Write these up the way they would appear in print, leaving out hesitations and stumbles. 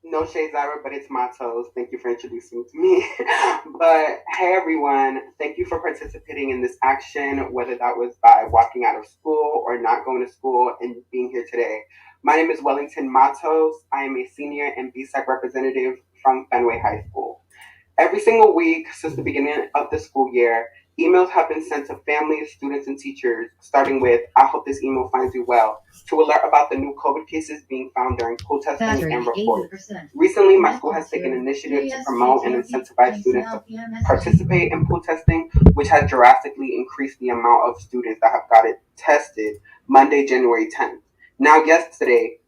No shade, Zyra, but it's Matos. Thank you for introducing to me. But hey, everyone, thank you for participating in this action, whether that was by walking out of school or not going to school and being here today. My name is Wellington Matos. I am a senior and Bsac representative from Fenway High School. Every single week since the beginning of the school year, emails have been sent to families, students, and teachers, starting with I hope this email finds you well, to alert about the new COVID cases being found during pool testing and reports. Recently, my school has taken initiative to promote and incentivize students to participate in pool testing, which has drastically increased the amount of students that have got it tested Monday, January 10th. Now, yesterday,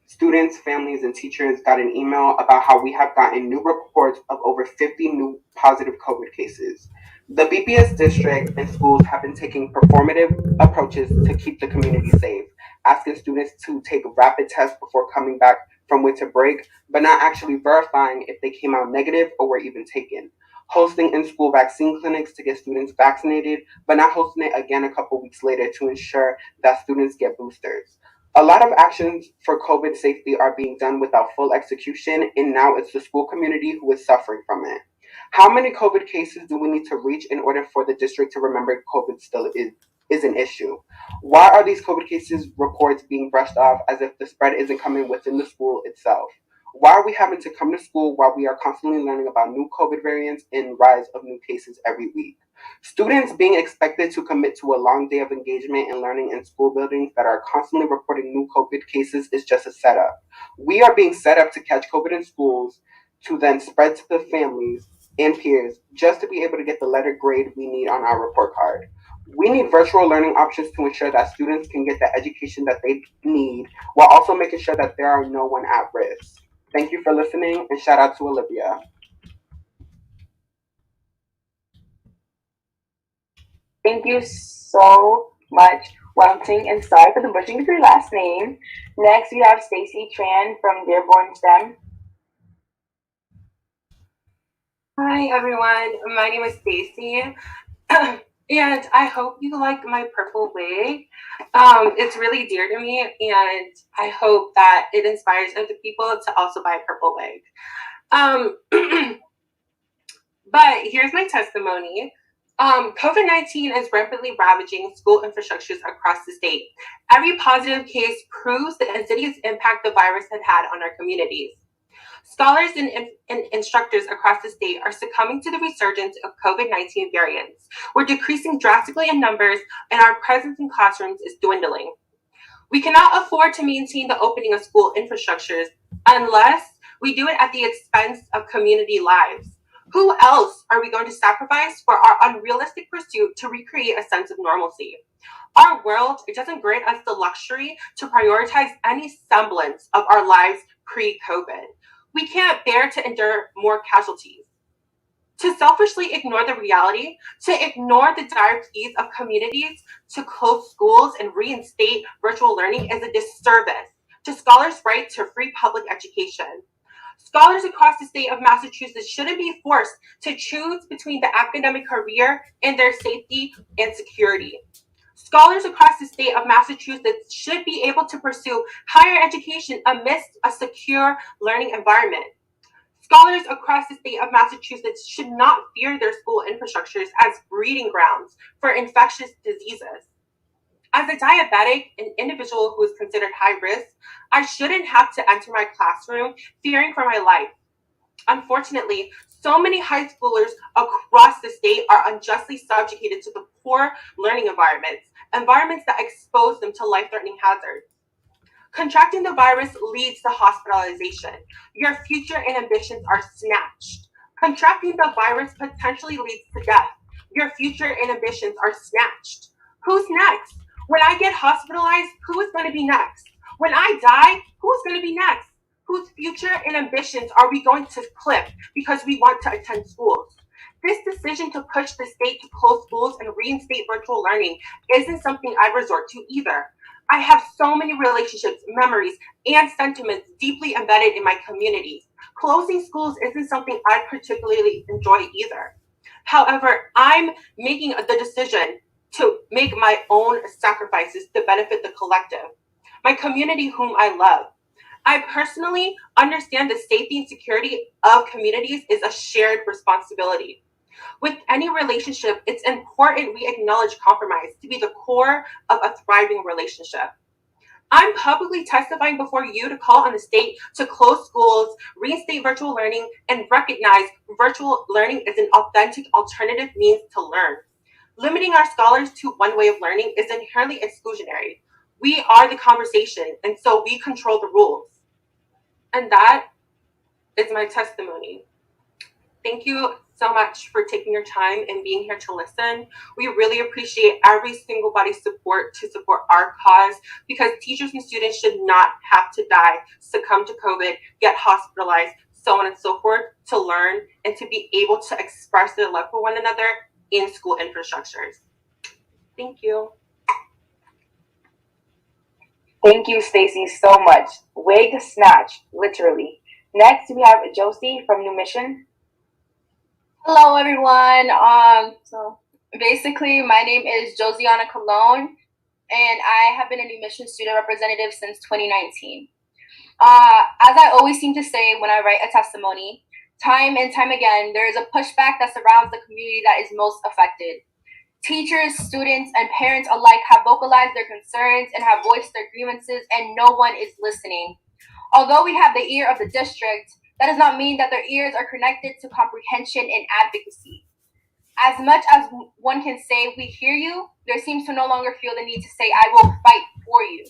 students, families, and teachers got an email about how we have gotten new reports of over 50 new positive COVID cases. The BPS district and schools have been taking performative approaches to keep the community safe, asking students to take rapid tests before coming back from winter break, but not actually verifying if they came out negative or were even taken. Hosting in school vaccine clinics to get students vaccinated, but not hosting it again a couple weeks later to ensure that students get boosters. A lot of actions for COVID safety are being done without full execution, and now it's the school community who is suffering from it. How many COVID cases do we need to reach in order for the district to remember COVID still is an issue? Why are these COVID cases reports being brushed off as if the spread isn't coming within the school itself? Why are we having to come to school while we are constantly learning about new COVID variants and rise of new cases every week? Students being expected to commit to a long day of engagement and learning in school buildings that are constantly reporting new COVID cases is just a setup. We are being set up to catch COVID in schools to then spread to the families and peers just to be able to get the letter grade we need on our report card. We need virtual learning options to ensure that students can get the education that they need while also making sure that there are no one at risk. Thank you for listening and shout out to Olivia. Thank you so much, Wellington, and sorry for the butchering of your last name. Next, we have Stacy Tran from Dearborn STEM. Hi everyone, my name is Stacy, and I hope you like my purple wig. It's really dear to me, and I hope that it inspires other people to also buy a purple wig. Um, but here's my testimony. COVID 19 is rapidly ravaging school infrastructures across the state. Every positive case proves the insidious impact the virus has had on our communities. Scholars and instructors across the state are succumbing to the resurgence of COVID 19 variants. We're decreasing drastically in numbers, and our presence in classrooms is dwindling. We cannot afford to maintain the opening of school infrastructures unless we do it at the expense of community lives. Who else are we going to sacrifice for our unrealistic pursuit to recreate a sense of normalcy? Our world, it doesn't grant us the luxury to prioritize any semblance of our lives pre-COVID. We can't bear to endure more casualties. To selfishly ignore the reality, to ignore the dire pleas of communities to close schools and reinstate virtual learning is a disservice to scholars' right to free public education. Scholars across the state of Massachusetts shouldn't be forced to choose between the academic career and their safety and security. Scholars across the state of Massachusetts should be able to pursue higher education amidst a secure learning environment. Scholars across the state of Massachusetts should not fear their school infrastructures as breeding grounds for infectious diseases. As a diabetic, an individual who is considered high risk, I shouldn't have to enter my classroom fearing for my life. Unfortunately, so many high schoolers across the state are unjustly subjugated to the poor learning environments that expose them to life threatening hazards. Contracting the virus leads to hospitalization. Your future and ambitions are snatched. Contracting the virus potentially leads to death. Your future and ambitions are snatched. Who's next? When I get hospitalized, who is going to be next? When I die, who's going to be next? Whose future and ambitions are we going to clip because we want to attend schools? This decision to push the state to close schools and reinstate virtual learning isn't something I resort to either. I have so many relationships, memories, and sentiments deeply embedded in my communities. Closing schools isn't something I particularly enjoy either. However, I'm making the decision to make my own sacrifices to benefit the collective, my community whom I love. I personally understand the safety and security of communities is a shared responsibility. With any relationship, it's important we acknowledge compromise to be the core of a thriving relationship. I'm publicly testifying before you to call on the state to close schools, reinstate virtual learning, and recognize virtual learning is an authentic alternative means to learn. Limiting our scholars to one way of learning is inherently exclusionary. We are the conversation, and so we control the rules. And that is my testimony. Thank you so much for taking your time and being here to listen. We really appreciate every single body's support to support our cause, because teachers and students should not have to die, succumb to COVID, get hospitalized, so on and so forth, to learn and to be able to express their love for one another in school infrastructures. Thank you. Thank you, Stacy, so much. Wig snatch, literally. Next, we have Josie from New Mission. Hello, everyone. So basically, my name is Josiana Colon, and I have been a New Mission student representative since 2019. As I always seem to say when I write a testimony, time and time again, there is a pushback that surrounds the community that is most affected. Teachers, students, and parents alike have vocalized their concerns and have voiced their grievances, and no one is listening. Although we have the ear of the district, that does not mean that their ears are connected to comprehension and advocacy. As much as one can say, we hear you, there seems to no longer feel the need to say, I will fight for you.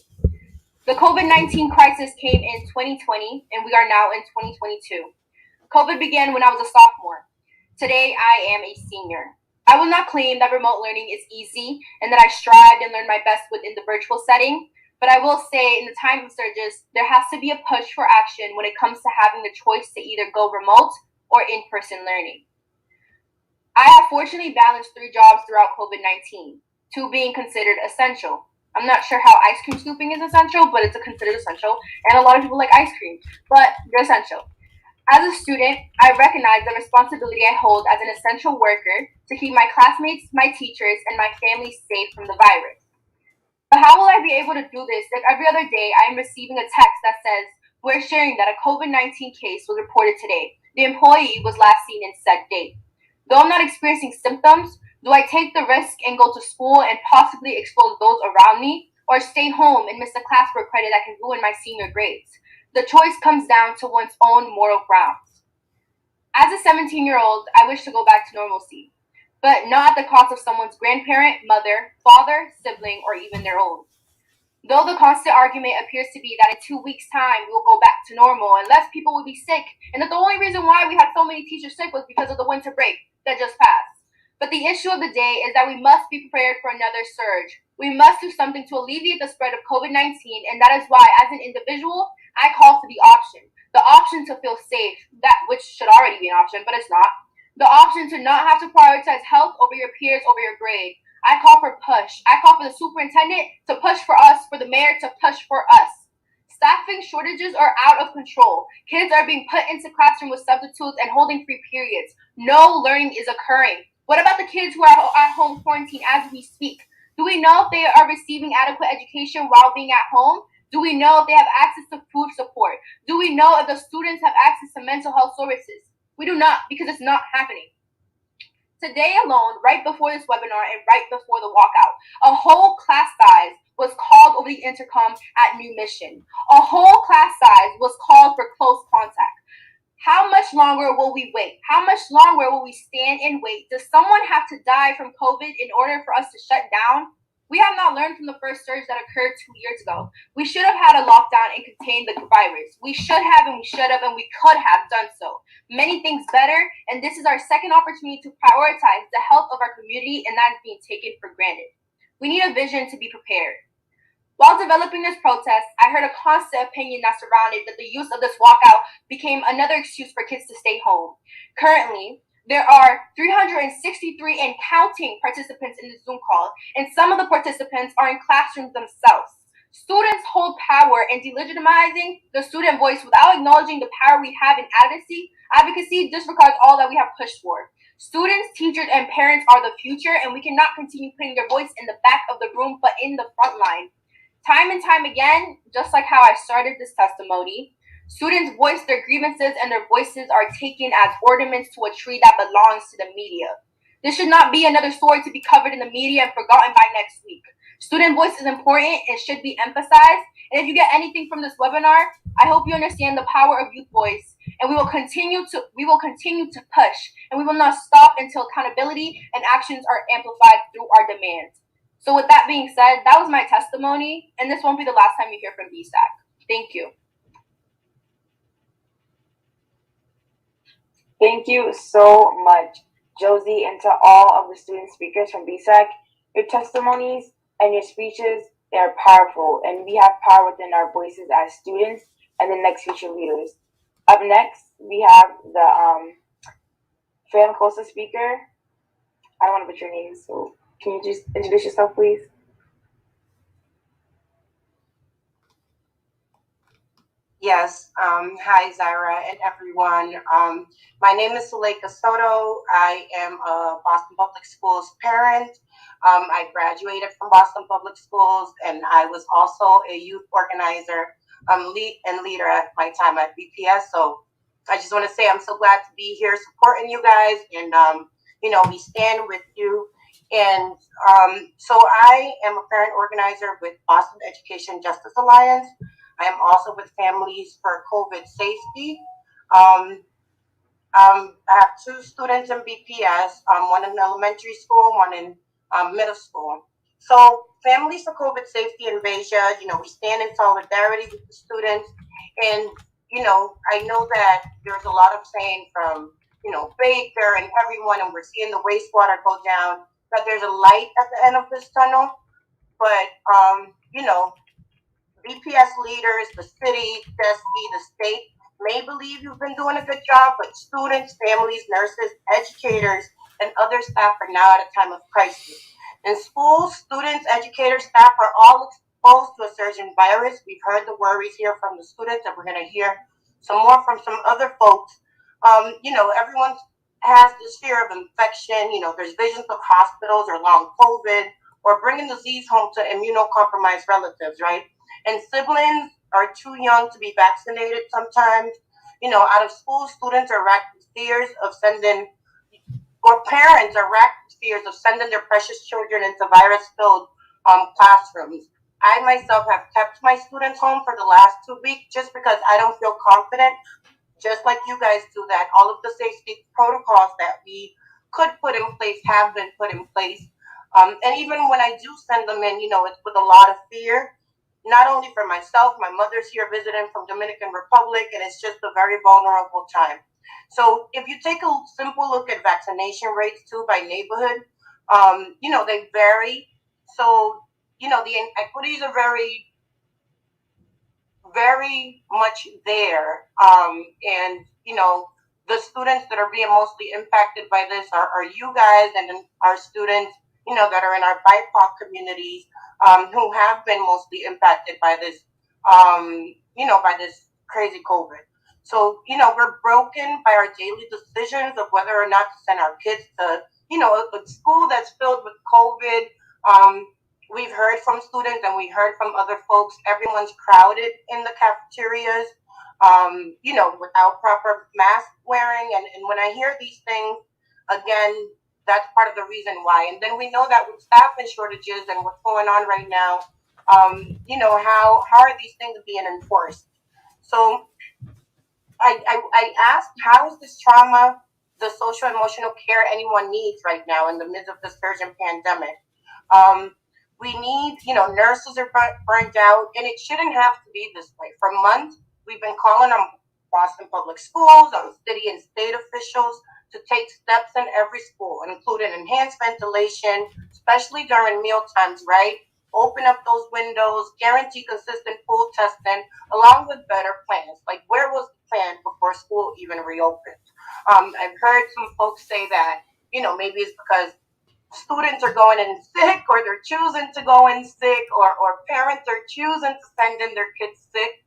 The COVID-19 crisis came in 2020, and we are now in 2022. COVID began when I was a sophomore. Today, I am a senior. I will not claim that remote learning is easy and that I strived and learned my best within the virtual setting, but I will say in the time of surges, there has to be a push for action when it comes to having the choice to either go remote or in-person learning. I have fortunately balanced 3 jobs throughout COVID-19, 2 being considered essential. I'm not sure how ice cream scooping is essential, but it's considered essential, and a lot of people like ice cream, but they're essential. As a student, I recognize the responsibility I hold as an essential worker to keep my classmates, my teachers, and my family safe from the virus. But how will I be able to do this if every other day I am receiving a text that says, we're sharing that a COVID-19 case was reported today. The employee was last seen in said date. Though I'm not experiencing symptoms, do I take the risk and go to school and possibly expose those around me, or stay home and miss a class for credit that can ruin my senior grades? The choice comes down to one's own moral grounds. As a 17-year-old, I wish to go back to normalcy, but not at the cost of someone's grandparent, mother, father, sibling, or even their own. Though the constant argument appears to be that in 2 weeks' time we will go back to normal and less people will be sick, and that the only reason why we had so many teachers sick was because of the winter break that just passed. But the issue of the day is that we must be prepared for another surge. We must do something to alleviate the spread of COVID-19, and that is why, as an individual, I call for the option to feel safe, that which should already be an option, but it's not. The option to not have to prioritize health over your peers, over your grade. I call for push. I call for the superintendent to push for us, for the mayor to push for us. Staffing shortages are out of control. Kids are being put into classroom with substitutes and holding free periods. No learning is occurring. What about the kids who are at home quarantine as we speak? Do we know if they are receiving adequate education while being at home? Do we know if they have access to food support? Do we know if the students have access to mental health services? We do not, because it's not happening. Today alone, right before this webinar and right before the walkout, a whole class size was called over the intercom at New Mission. A whole class size was called for close contact. How much longer will we wait? How much longer will we stand and wait? Does someone have to die from COVID in order for us to shut down? We have not learned from the first surge that occurred 2 years ago. We should have had a lockdown and contained the virus. We should have, and we should have, and we could have done so. Many things better, and this is our second opportunity to prioritize the health of our community, and that is being taken for granted. We need a vision to be prepared. While developing this protest, I heard a constant opinion that surrounded that the use of this walkout became another excuse for kids to stay home. Currently, there are 363 and counting participants in the Zoom call, and some of the participants are in classrooms themselves. Students hold power, and delegitimizing the student voice without acknowledging the power we have in advocacy disregards all that we have pushed for. Students, teachers, and parents are the future, and we cannot continue putting their voice in the back of the room, but in the front line. Time and time again, just like how I started this testimony, Students voice their grievances and their voices are taken as ornaments to a tree that belongs to the media. This should not be another story to be covered in the media and forgotten by next week. Student voice is important and should be emphasized. And if you get anything from this webinar, I hope you understand the power of youth voice. And we will continue to push, and we will not stop until accountability and actions are amplified through our demands. So with that being said, that was my testimony, and this won't be the last time you hear from Bsac. Thank you. Thank you so much, Josie, and to all of the student speakers from Bsac. Your testimonies and your speeches, they are powerful, and we have power within our voices as students and the next future leaders. Up next, we have the Fran Costa speaker. I don't want to butcher your name, so can you just introduce yourself, please? Yes. Hi, Zaira and everyone. My name is Suleika Soto. I am a Boston Public Schools parent. I graduated from Boston Public Schools, and I was also a youth organizer and leader at my time at BPS. So I just want to say I'm so glad to be here supporting you guys, and we stand with you. And so I am a parent organizer with Boston Education Justice Alliance. I am also with Families for COVID Safety. I have two students in BPS, one in elementary school, one in middle school. So Families for COVID Safety in Beja, we stand in solidarity with the students. And, I know that there's a lot of saying from, Baker and everyone, and we're seeing the wastewater go down, that there's a light at the end of this tunnel. But, BPS leaders, the city, DESE, the state may believe you've been doing a good job, but students, families, nurses, educators, and other staff are now at a time of crisis. In schools, students, educators, staff are all exposed to a surging virus. We've heard the worries here from the students, and we're going to hear some more from some other folks. Everyone has this fear of infection. There's visions of hospitals or long COVID or bringing disease home to immunocompromised relatives, right? And siblings are too young to be vaccinated sometimes. Out of school, students are racked with fears of sending, or parents are racked with fears of sending their precious children into virus-filled classrooms. I myself have kept my students home for the last 2 weeks just because I don't feel confident, just like you guys do, that all of the safety protocols that we could put in place have been put in place. And even when I do send them in, it's with a lot of fear. Not only for myself, my mother's here visiting from Dominican Republic, and it's just a very vulnerable time. So if you take a simple look at vaccination rates too by neighborhood, they vary. So, the inequities are very, very much there. And, the students that are being mostly impacted by this are you guys and our students, that are in our BIPOC communities, who have been mostly impacted by this, by this crazy COVID. So, we're broken by our daily decisions of whether or not to send our kids to, a school that's filled with COVID. We've heard from students and we heard from other folks, everyone's crowded in the cafeterias, without proper mask wearing. And when I hear these things, again, that's part of the reason why. And then we know that with staffing shortages and what's going on right now, how are these things being enforced? So I asked, how is this trauma the social emotional care anyone needs right now in the midst of the surging pandemic? We need, nurses are burnt out, and it shouldn't have to be this way. For months, we've been calling on Boston Public Schools, on city and state officials to take steps in every school, including enhanced ventilation, especially during meal times, right? Open up those windows, guarantee consistent pool testing, along with better plans. Like, where was the plan before school even reopened? I've heard some folks say that, maybe it's because students are going in sick, or they're choosing to go in sick, or parents are choosing to send in their kids sick.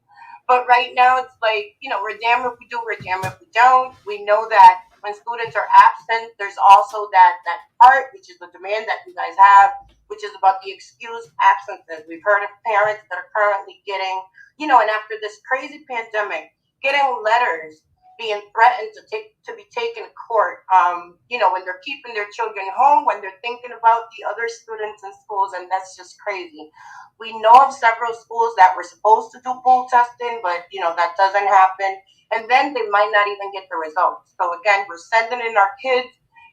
But right now it's like, we're damned if we do, we're damned if we don't. We know that when students are absent, there's also that part, which is the demand that you guys have, which is about the excused absences. We've heard of parents that are currently getting, and after this crazy pandemic, getting letters being threatened to be taken to court, when they're keeping their children home, when they're thinking about the other students in schools, and that's just crazy. We know of several schools that were supposed to do pool testing, but that doesn't happen, and then they might not even get the results. So again, we're sending in our kids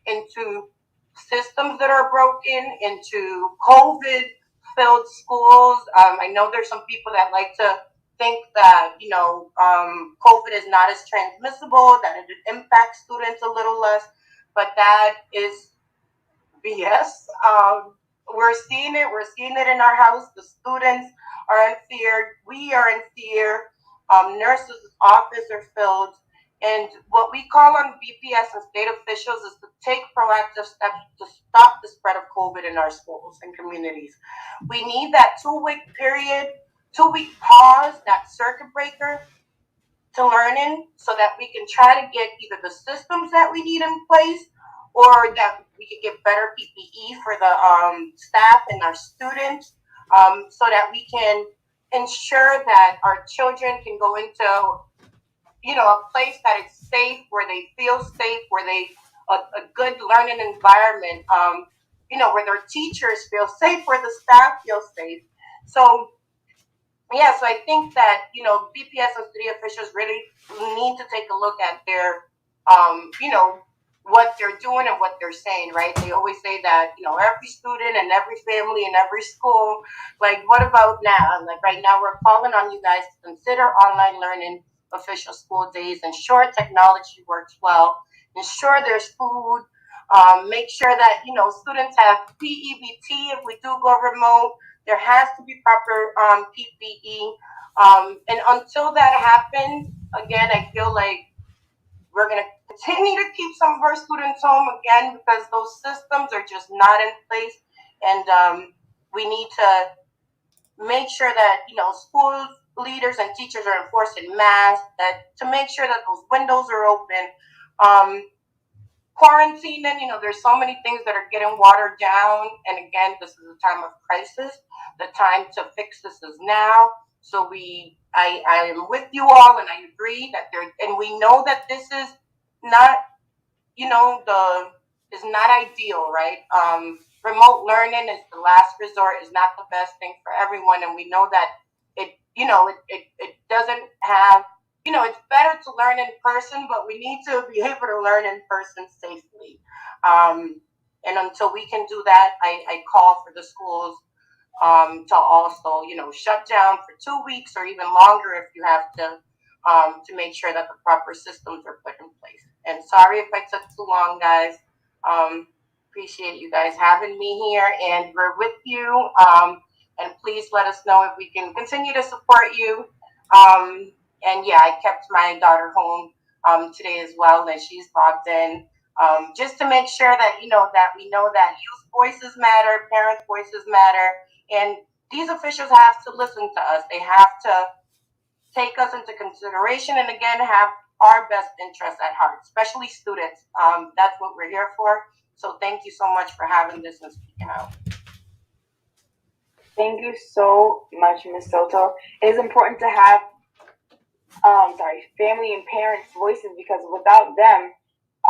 into systems that are broken, into COVID filled schools. I know there's some people that like to think that COVID is not as transmissible, that it impacts students a little less, but that is BS. We're seeing it. We're seeing it in our house. The students are in fear. We are in fear. Nurses' offices are filled. And what we call on BPS and state officials is to take proactive steps to stop the spread of COVID in our schools and communities. We need that 2-week period, 2-week pause, that circuit breaker to learning, so that we can try to get either the systems that we need in place, or that we can get better PPE for the staff and our students, so that we can ensure that our children can go into a place that is safe, where they feel safe, where they a good learning environment, where their teachers feel safe, where the staff feels safe. So yeah, so I think that BPS and city officials really need to take a look at their what they're doing and what they're saying, right? They always say that every student and every family and every school, like, what about now? Like, right now we're calling on you guys to consider online learning official school days, ensure technology works well, ensure there's food, make sure that students have PEBT if we do go remote. There has to be proper PPE, and until that happens, again, I feel like we're going to continue to keep some of our students home again, because those systems are just not in place, and we need to make sure that school leaders and teachers are enforcing masks, that to make sure that those windows are open. Quarantining, there's so many things that are getting watered down, and again, this is a time of crisis. The time to fix this is now. So I am with you all, and I agree that and we know that this is not is not ideal, right? Remote learning is the last resort, is not the best thing for everyone, and we know that it doesn't have, it's better to learn in person, but we need to be able to learn in person safely. And until we can do that, I call for the schools to also, shut down for 2 weeks or even longer if you have to make sure that the proper systems are put in place. And sorry if I took too long, guys. Appreciate you guys having me here, and we're with you. And please let us know if we can continue to support you. And yeah, I kept my daughter home today as well, and she's logged in, just to make sure that that we know that youth voices matter, parents' voices matter, and these officials have to listen to us. They have to take us into consideration, and again, have our best interests at heart, especially students. That's what we're here for. So thank you so much for having this and speaking out. Thank you so much, Ms. Soto. It is important to have family and parents' voices, because without them,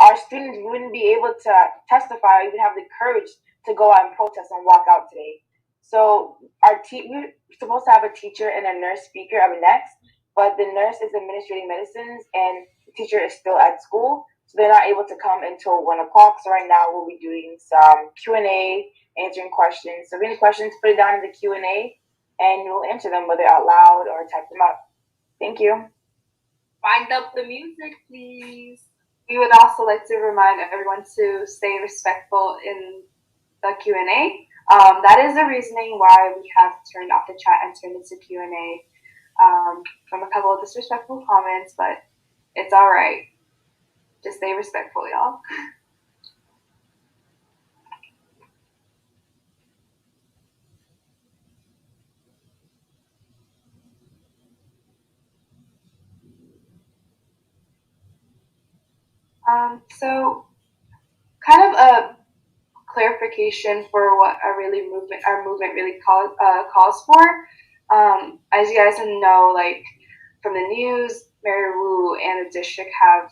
our students wouldn't be able to testify or even have the courage to go out and protest and walk out today. So we're supposed to have a teacher and a nurse speaker up next, but the nurse is administrating medicines and the teacher is still at school, so they're not able to come until 1 o'clock. So right now we'll be doing some Q&A, answering questions. So if you have any questions, put it down in the Q&A and we'll answer them, whether out loud or type them up. Thank you. Wind up the music, please. We would also like to remind everyone to stay respectful in the Q&A. That is the reasoning why we have turned off the chat and turned into Q&A from a couple of disrespectful comments, but it's all right. Just stay respectful, y'all. So kind of a clarification for what our movement really calls for. As you guys know, like, from the news, Mary Wu and the district have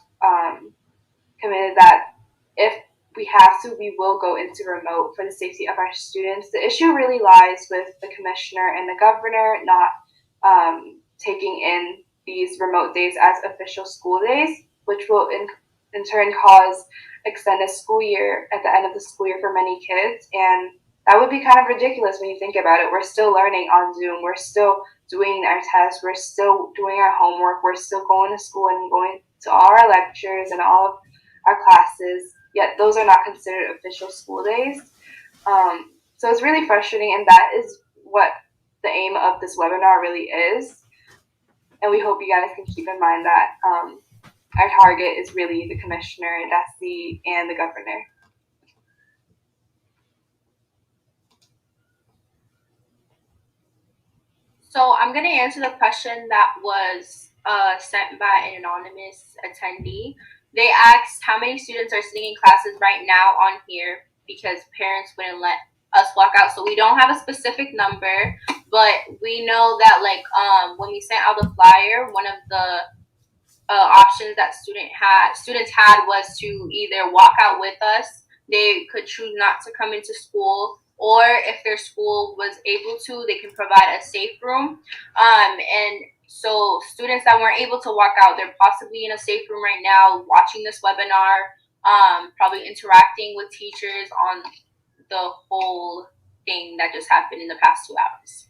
committed that if we have to, we will go into remote for the safety of our students. The issue really lies with the commissioner and the governor not taking in these remote days as official school days, which will in turn cause extended school year at the end of the school year for many kids. And that would be kind of ridiculous when you think about it. We're still learning on Zoom. We're still doing our tests. We're still doing our homework. We're still going to school and going to all our lectures and all of our classes. Yet those are not considered official school days. So it's really frustrating, and that is what the aim of this webinar really is. And we hope you guys can keep in mind that our target is really the commissioner, Desi, and the governor. So I'm going to answer the question that was sent by an anonymous attendee. They asked how many students are sitting in classes right now on here because parents wouldn't let us walk out. So we don't have a specific number, but we know that when we sent out the flyer, one of the options that students had was to either walk out with us. They could choose not to come into school, or if their school was able to, they can provide a safe room. And so students that weren't able to walk out, they're possibly in a safe room right now watching this webinar, probably interacting with teachers on the whole thing that just happened in the past 2 hours.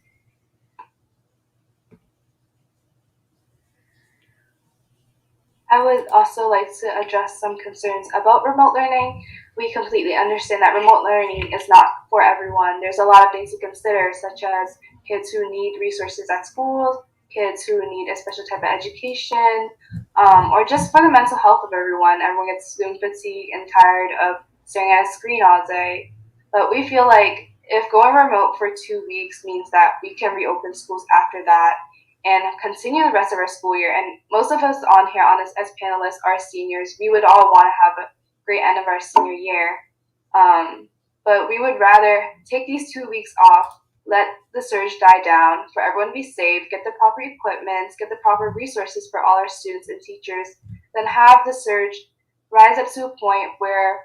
I would also like to address some concerns about remote learning. We completely understand that remote learning is not for everyone. There's a lot of things to consider, such as kids who need resources at school, kids who need a special type of education, or just for the mental health of everyone. Everyone gets Zoom fatigue and tired of staring at a screen all day. But we feel like if going remote for 2 weeks means that we can reopen schools after that and continue the rest of our school year, and most of us on here on this as panelists are seniors, we would all want to have a great end of our senior year. But we would rather take these 2 weeks off, let the surge die down, for everyone to be safe, get the proper equipment, get the proper resources for all our students and teachers, then have the surge rise up to a point where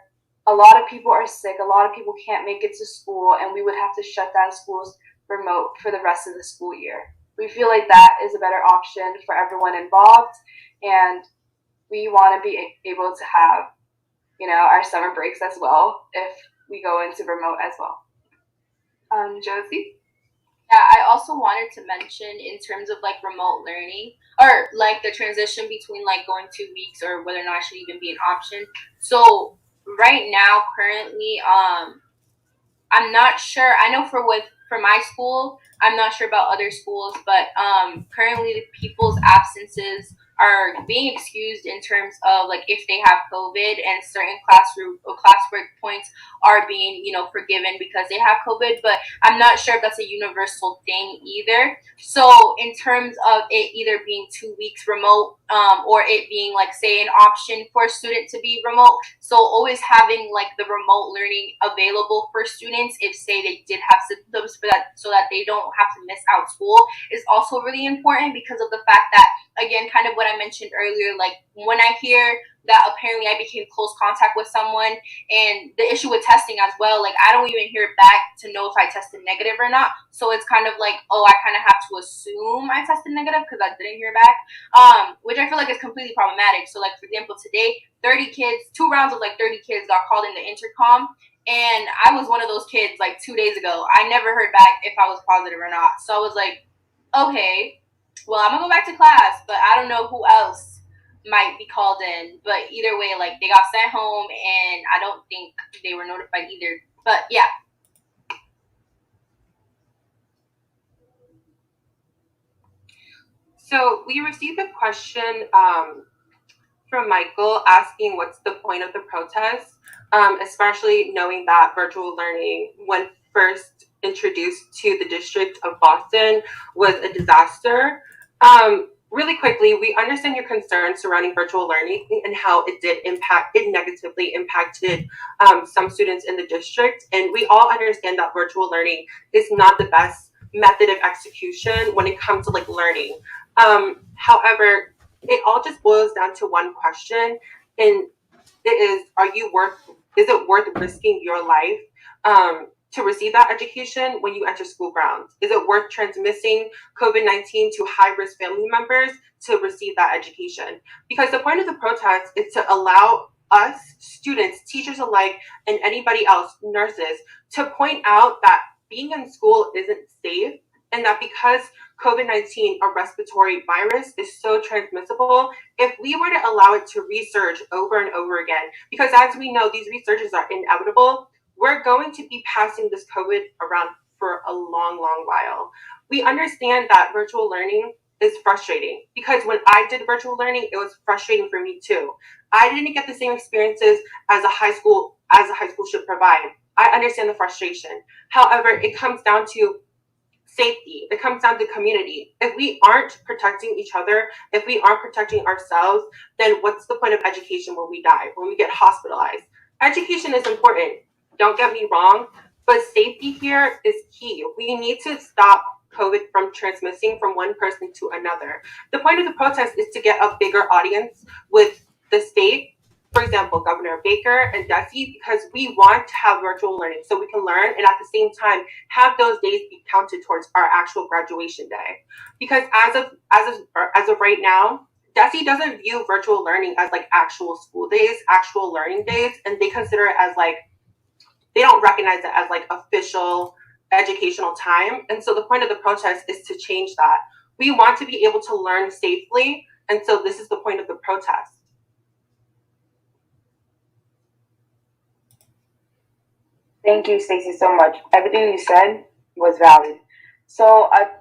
a lot of people are sick, a lot of people can't make it to school, and we would have to shut down schools remote for the rest of the school year. We feel like that is a better option for everyone involved, and we want to be able to have, our summer breaks as well if we go into remote as well. Josie? Yeah, I also wanted to mention in terms of remote learning, or the transition between going 2 weeks or whether or not it should even be an option. So right now, currently, I'm not sure. I know for my school, I'm not sure about other schools, but currently the people's absences are being excused in terms of if they have COVID, and certain classwork points are being forgiven because they have COVID. But I'm not sure if that's a universal thing either. So in terms of it either being 2 weeks remote, or it being say an option for a student to be remote, so always having the remote learning available for students if say they did have symptoms for that, so that they don't have to miss out school, is also really important, because of the fact that, again, kind of what I mentioned earlier, when I hear that apparently I became close contact with someone, and the issue with testing as well, I don't even hear back to know if I tested negative or not. So it's kind of I kind of have to assume I tested negative because I didn't hear back, which I feel is completely problematic. So for example, today, 30 kids, 2 rounds of 30 kids got called in the intercom, and I was one of those kids 2 days ago. I never heard back if I was positive or not. So I was okay, well, I'm gonna go back to class, but I don't know who else might be called in. But either way, they got sent home, and I don't think they were notified either. But yeah. So we received a question from Michael asking what's the point of the protest, especially knowing that virtual learning, when first introduced to the District of Boston, was a disaster. Really quickly, we understand your concerns surrounding virtual learning and how it negatively impacted some students in the district. And we all understand that virtual learning is not the best method of execution when it comes to like learning. However, it all just boils down to one question, and it is: is it worth risking your life to receive that education when you enter school grounds? Is it worth transmitting COVID-19 to high-risk family members to receive that education? Because the point of the protest is to allow us, students, teachers alike, and anybody else, nurses, to point out that being in school isn't safe, and that because COVID-19, a respiratory virus, is so transmissible, if we were to allow it to resurge over and over again, because as we know, these resurges are inevitable, we're going to be passing this COVID around for a long, long while. We understand that virtual learning is frustrating, because when I did virtual learning, it was frustrating for me too. I didn't get the same experiences as a high school should provide. I understand the frustration. However, it comes down to safety. It comes down to community. If we aren't protecting each other, if we aren't protecting ourselves, then what's the point of education when we die, when we get hospitalized? Education is important, don't get me wrong, but safety here is key. We need to stop COVID from transmitting from one person to another. The point of the protest is to get a bigger audience with the state, for example, Governor Baker and Desi, because we want to have virtual learning so we can learn and at the same time have those days be counted towards our actual graduation day. Because as of right now, Desi doesn't view virtual learning as like actual school days, actual learning days, and they consider it as like, they don't recognize it as like official educational time. And so the point of the protest is to change that. We want to be able to learn safely, and so this is the point of the protest. Thank you, Stacey, so much. Everything you said was valid. So a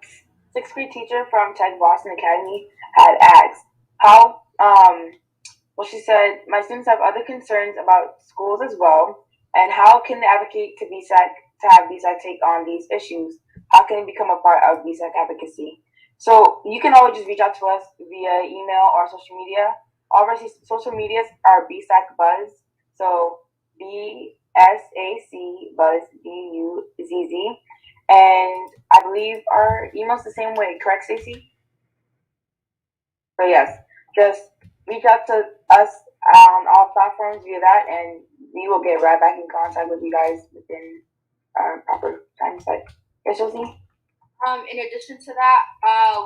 sixth grade teacher from Tech Boston Academy had asked how, well, she said, my students have other concerns about schools as well, and how can they advocate to Bsac, to have Bsac take on these issues? How can they become a part of Bsac advocacy? So you can always just reach out to us via email or social media. All of our social medias are Bsac Buzz. So BSAC Buzz, BUZZ. And I believe our email's the same way, correct, Stacey? So yes, just reach out to us on all platforms via that, and we will get right back in contact with you guys within our proper time set. Yes, Josie? In addition to that,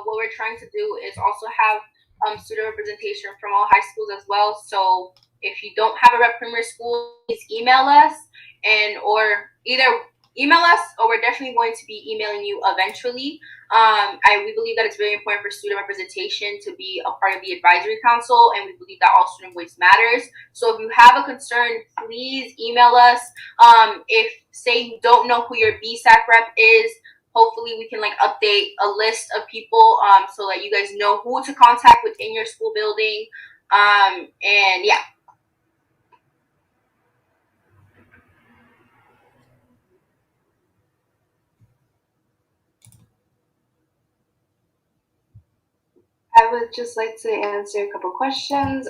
what we're trying to do is also have student representation from all high schools as well. So if you don't have a rep from your school, please email us, and or either email us, or we're definitely going to be emailing you eventually. We believe that it's very important for student representation to be a part of the advisory council, and we believe that all student voice matters. So if you have a concern, please email us. If say you don't know who your BSAC rep is, hopefully we can like update a list of people so that you guys know who to contact within your school building. And yeah. I would just like to answer a couple questions.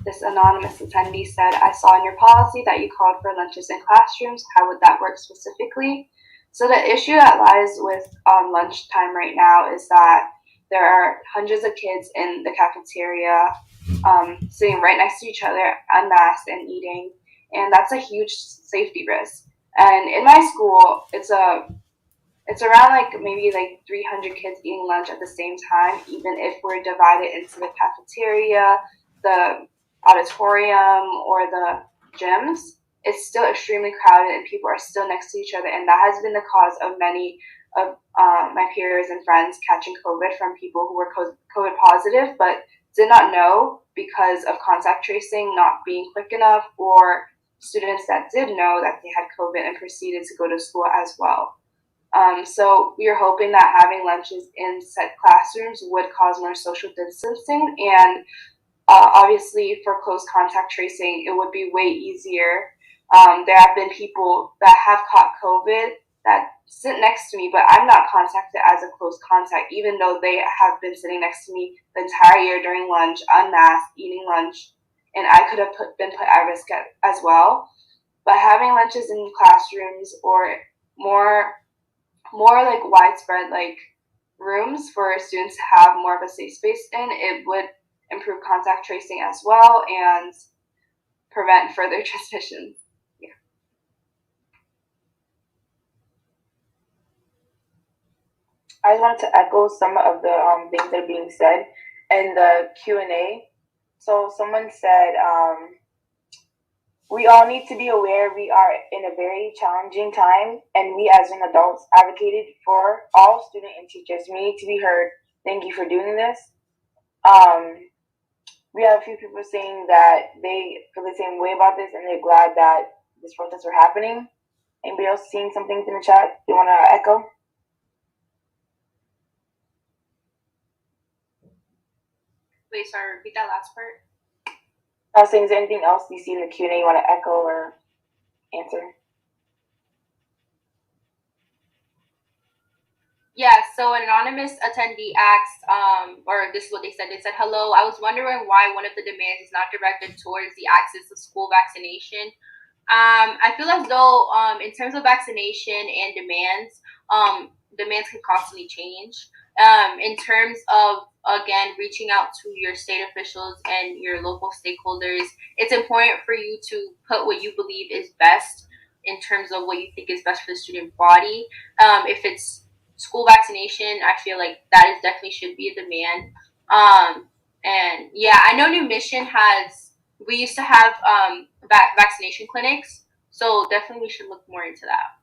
This anonymous attendee said, I saw in your policy that you called for lunches in classrooms. How would that work specifically? So the issue that lies with lunchtime right now is that there are hundreds of kids in the cafeteria sitting right next to each other, unmasked and eating, and that's a huge safety risk. And in my school, it's around like maybe like 300 kids eating lunch at the same time, even if we're divided into the cafeteria, the auditorium, or the gyms. It's still extremely crowded and people are still next to each other, and that has been the cause of many of my peers and friends catching COVID from people who were COVID positive but did not know because of contact tracing not being quick enough, or students that did know that they had COVID and proceeded to go to school as well. So we are hoping that having lunches in set classrooms would cause more social distancing, and obviously for close contact tracing, it would be way easier. There have been people that have caught COVID that sit next to me, but I'm not contacted as a close contact, even though they have been sitting next to me the entire year during lunch, unmasked, eating lunch, and I could have been put at risk as well. But having lunches in classrooms or more more like widespread like rooms for students to have more of a safe space in, it would improve contact tracing as well and prevent further transmissions. Yeah. I just wanted to echo some of the things that are being said in the Q&A. So someone said, we all need to be aware we are in a very challenging time, and we as young adults advocated for all student and teachers. We need to be heard. Thank you for doing this. We have a few people saying that they feel the same way about this and they're glad that this protests are happening. Anybody else seeing some things in the chat you want to echo? Wait, sorry, repeat that last part. I was saying, is there anything else you see in the Q&A you want to echo or answer? Yeah, so an anonymous attendee asked, or this is what they said. They said, hello, I was wondering why one of the demands is not directed towards the access of school vaccination. I feel as though in terms of vaccination and demands can constantly change. In terms of, again, reaching out to your state officials and your local stakeholders, it's important for you to put what you believe is best in terms of what you think is best for the student body. If it's school vaccination, I feel like that is definitely should be a demand. And yeah, I know New Mission we used to have vaccination clinics, so definitely we should look more into that.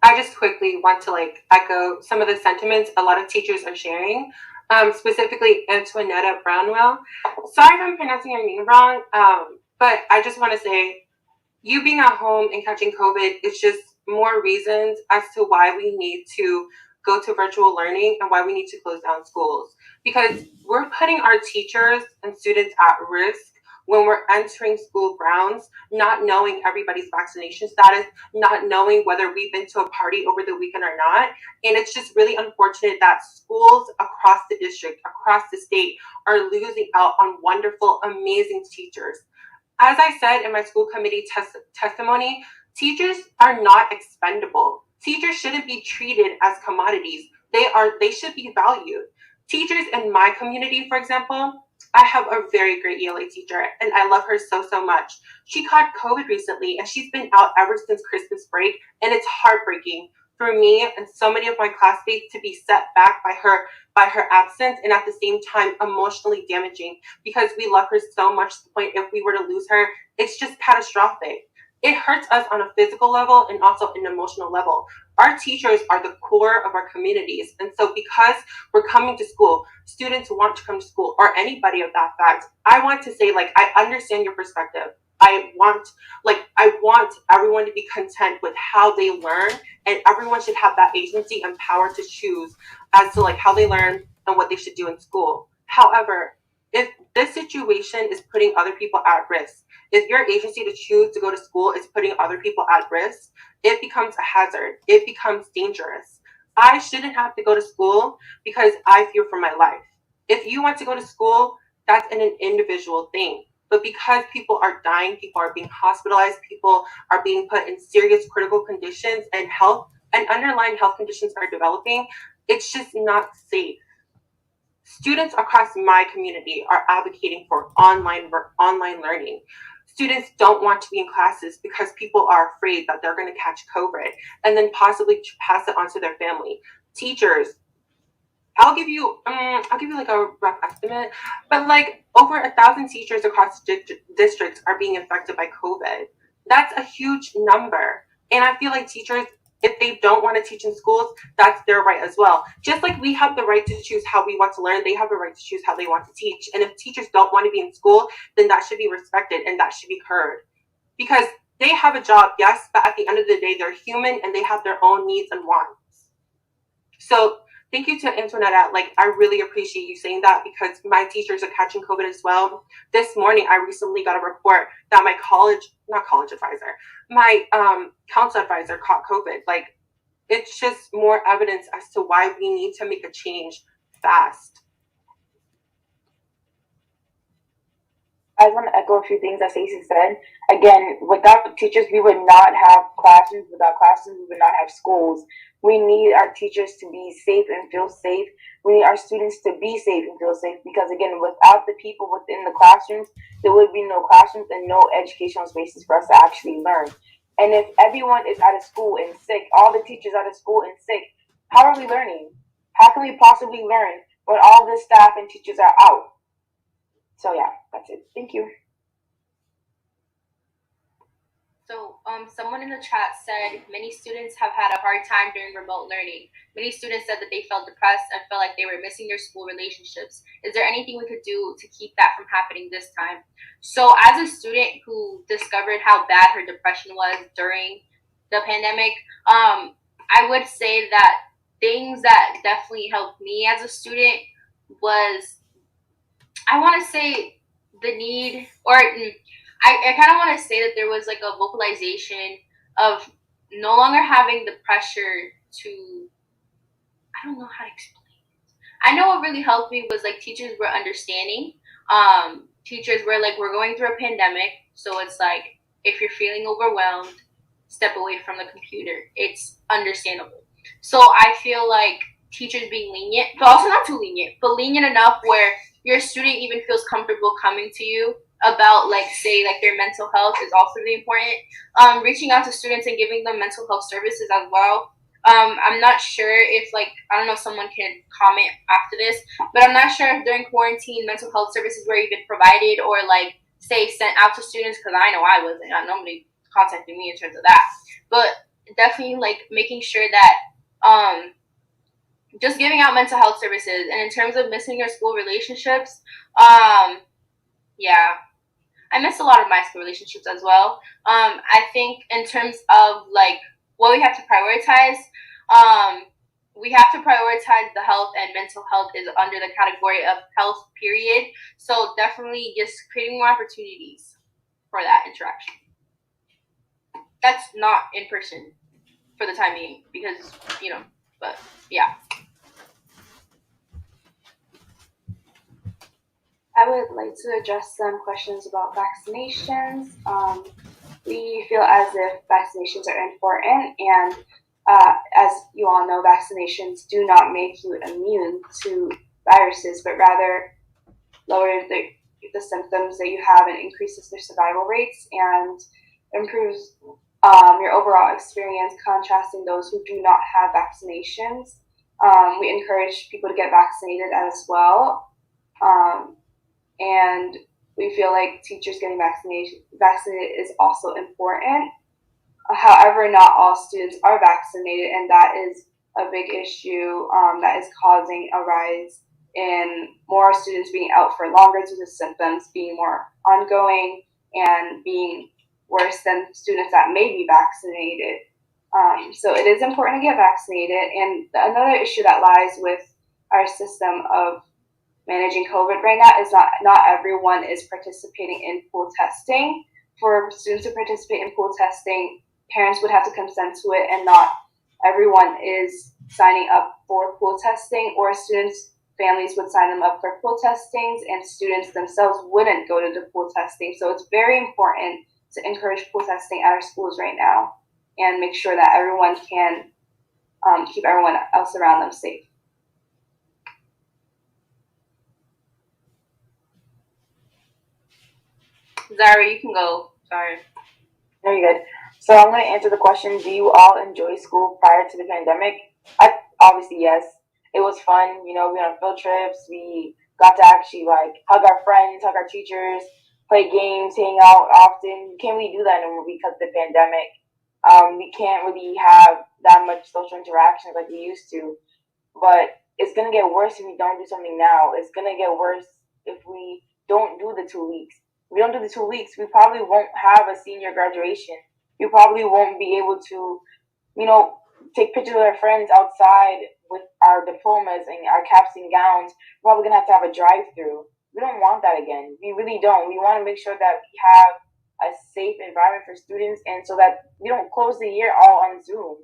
I just quickly want to echo some of the sentiments a lot of teachers are sharing, specifically Antoinetta Brownwell. Sorry if I'm pronouncing your name wrong, but I just want to say, you being at home and catching COVID is just more reasons as to why we need to go to virtual learning and why we need to close down schools. Because we're putting our teachers and students at risk when we're entering school grounds, not knowing everybody's vaccination status, not knowing whether we've been to a party over the weekend or not. And it's just really unfortunate that schools across the district, across the state, are losing out on wonderful, amazing teachers. As I said in my school committee testimony, teachers are not expendable. Teachers shouldn't be treated as commodities. They should be valued. Teachers in my community, for example, I have a very great ELA teacher and I love her so, so much. She caught COVID recently and she's been out ever since Christmas break, and it's heartbreaking for me and so many of my classmates to be set back by her absence, and at the same time emotionally damaging because we love her so much to the point if we were to lose her, it's just catastrophic. It hurts us on a physical level and also an emotional level. Our teachers are the core of our communities, and so because we're coming to school, students want to come to school, or anybody of that fact, I want to say, I understand your perspective. I want everyone to be content with how they learn, and everyone should have that agency and power to choose as to how they learn and what they should do in school. However, if this situation is putting other people at risk, if your agency to choose to go to school is putting other people at risk, it becomes a hazard. It becomes dangerous. I shouldn't have to go to school because I fear for my life. If you want to go to school, that's an individual thing. But because people are dying, people are being hospitalized, people are being put in serious critical conditions, and underlying health conditions are developing, it's just not safe. Students across my community are advocating for online learning. Students don't want to be in classes because people are afraid that they're going to catch COVID and then possibly pass it on to their family. Teachers, I'll give you a rough estimate, but over 1,000 teachers across districts are being infected by COVID. That's a huge number. And I feel like teachers, if they don't want to teach in schools, that's their right as well. Just like we have the right to choose how we want to learn, they have the right to choose how they want to teach. And if teachers don't want to be in school, then that should be respected and that should be heard. Because they have a job, yes, but at the end of the day, they're human and they have their own needs and wants. So thank you to Antoinette. I really appreciate you saying that because my teachers are catching COVID as well. This morning, I recently got a report that my council advisor caught COVID. It's just more evidence as to why we need to make a change fast. I just want to echo a few things that Stacey said. Again, without teachers, we would not have classrooms. Without classrooms, we would not have schools. We need our teachers to be safe and feel safe. We need our students to be safe and feel safe because, again, without the people within the classrooms, there would be no classrooms and no educational spaces for us to actually learn. And if everyone is out of school and sick, all the teachers out of school and sick, how are we learning? How can we possibly learn when all the staff and teachers are out? So yeah, that's it. Thank you. So, someone in the chat said many students have had a hard time during remote learning. Many students said that they felt depressed and felt like they were missing their school relationships. Is there anything we could do to keep that from happening this time? So, as a student who discovered how bad her depression was during the pandemic, I would say that things that definitely helped me as a student was, I want to say, the need, or I kind of want to say that there was like a vocalization of no longer having the pressure to, I don't know how to explain it. I know what really helped me was like teachers were understanding. Teachers were like, we're going through a pandemic, so it's like, if you're feeling overwhelmed, step away from the computer. It's understandable. So I feel like teachers being lenient, but also not too lenient, but lenient enough where your student even feels comfortable coming to you about, like, say, like their mental health is also really important. Reaching out to students and giving them mental health services as well. I'm not sure if, like, I don't know if someone can comment after this, but I'm not sure if during quarantine mental health services were even provided or, like, say, sent out to students, because I know I wasn't. Nobody contacted me in terms of that. But definitely, like, making sure that just giving out mental health services. And in terms of missing your school relationships, yeah, I miss a lot of my school relationships as well. I think in terms of like what we have to prioritize, we have to prioritize the health, and mental health is under the category of health, period. So definitely just creating more opportunities for that interaction. That's not in person for the time being because, but yeah. I would like to address some questions about vaccinations. We feel as if vaccinations are important, and as you all know, vaccinations do not make you immune to viruses, but rather lower the symptoms that you have and increases their survival rates and improves your overall experience, contrasting those who do not have vaccinations. We encourage people to get vaccinated as well. And we feel like teachers getting vaccinated is also important. However, not all students are vaccinated, and that is a big issue that is causing a rise in more students being out for longer due to symptoms being more ongoing and being worse than students that may be vaccinated. So it is important to get vaccinated. And another issue that lies with our system of managing COVID right now is not everyone is participating in pool testing. For students to participate in pool testing, parents would have to consent to it, and not everyone is signing up for pool testing, or students' families would sign them up for pool testings, and students themselves wouldn't go to the pool testing. So it's very important to encourage pool testing at our schools right now and make sure that everyone can keep everyone else around them safe. Zara, you can go. Sorry. No, you're good. So I'm going to answer the question, do you all enjoy school prior to the pandemic? Obviously, yes. It was fun. We went on field trips. We got to actually, like, hug our friends, hug our teachers, play games, hang out often. Can't really do that anymore because of the pandemic. We can't really have that much social interaction like we used to. But it's going to get worse if we don't do something now. It's going to get worse if we don't do the 2 weeks. If we don't do the 2 weeks, we probably won't have a senior graduation. We probably won't be able to, take pictures with our friends outside with our diplomas and our caps and gowns. We're probably going to have a drive-through. We don't want that again. We really don't. We want to make sure that we have a safe environment for students, and so that we don't close the year all on Zoom.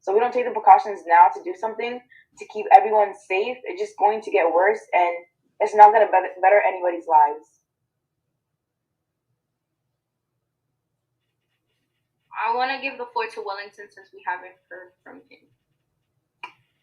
So we don't take the precautions now to do something to keep everyone safe. It's just going to get worse, and it's not going to better anybody's lives. I want to give the floor to Wellington since we haven't heard from him.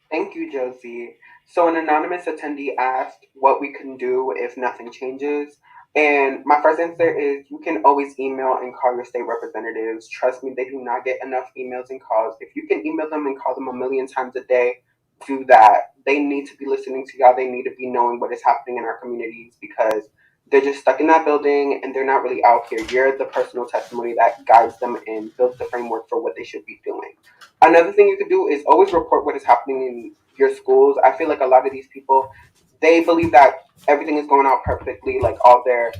Thank you, Josie. So, an anonymous attendee asked what we can do if nothing changes. And my first answer is you can always email and call your state representatives. Trust me, they do not get enough emails and calls. If you can email them and call them a million times a day, do that. They need to be listening to y'all. They need to be knowing what is happening in our communities because they're just stuck in that building and they're not really out here. You're the personal testimony that guides them and builds the framework for what they should be doing. Another thing you could do is always report what is happening in your schools. I feel like a lot of these people, they believe that everything is going out perfectly, like all their,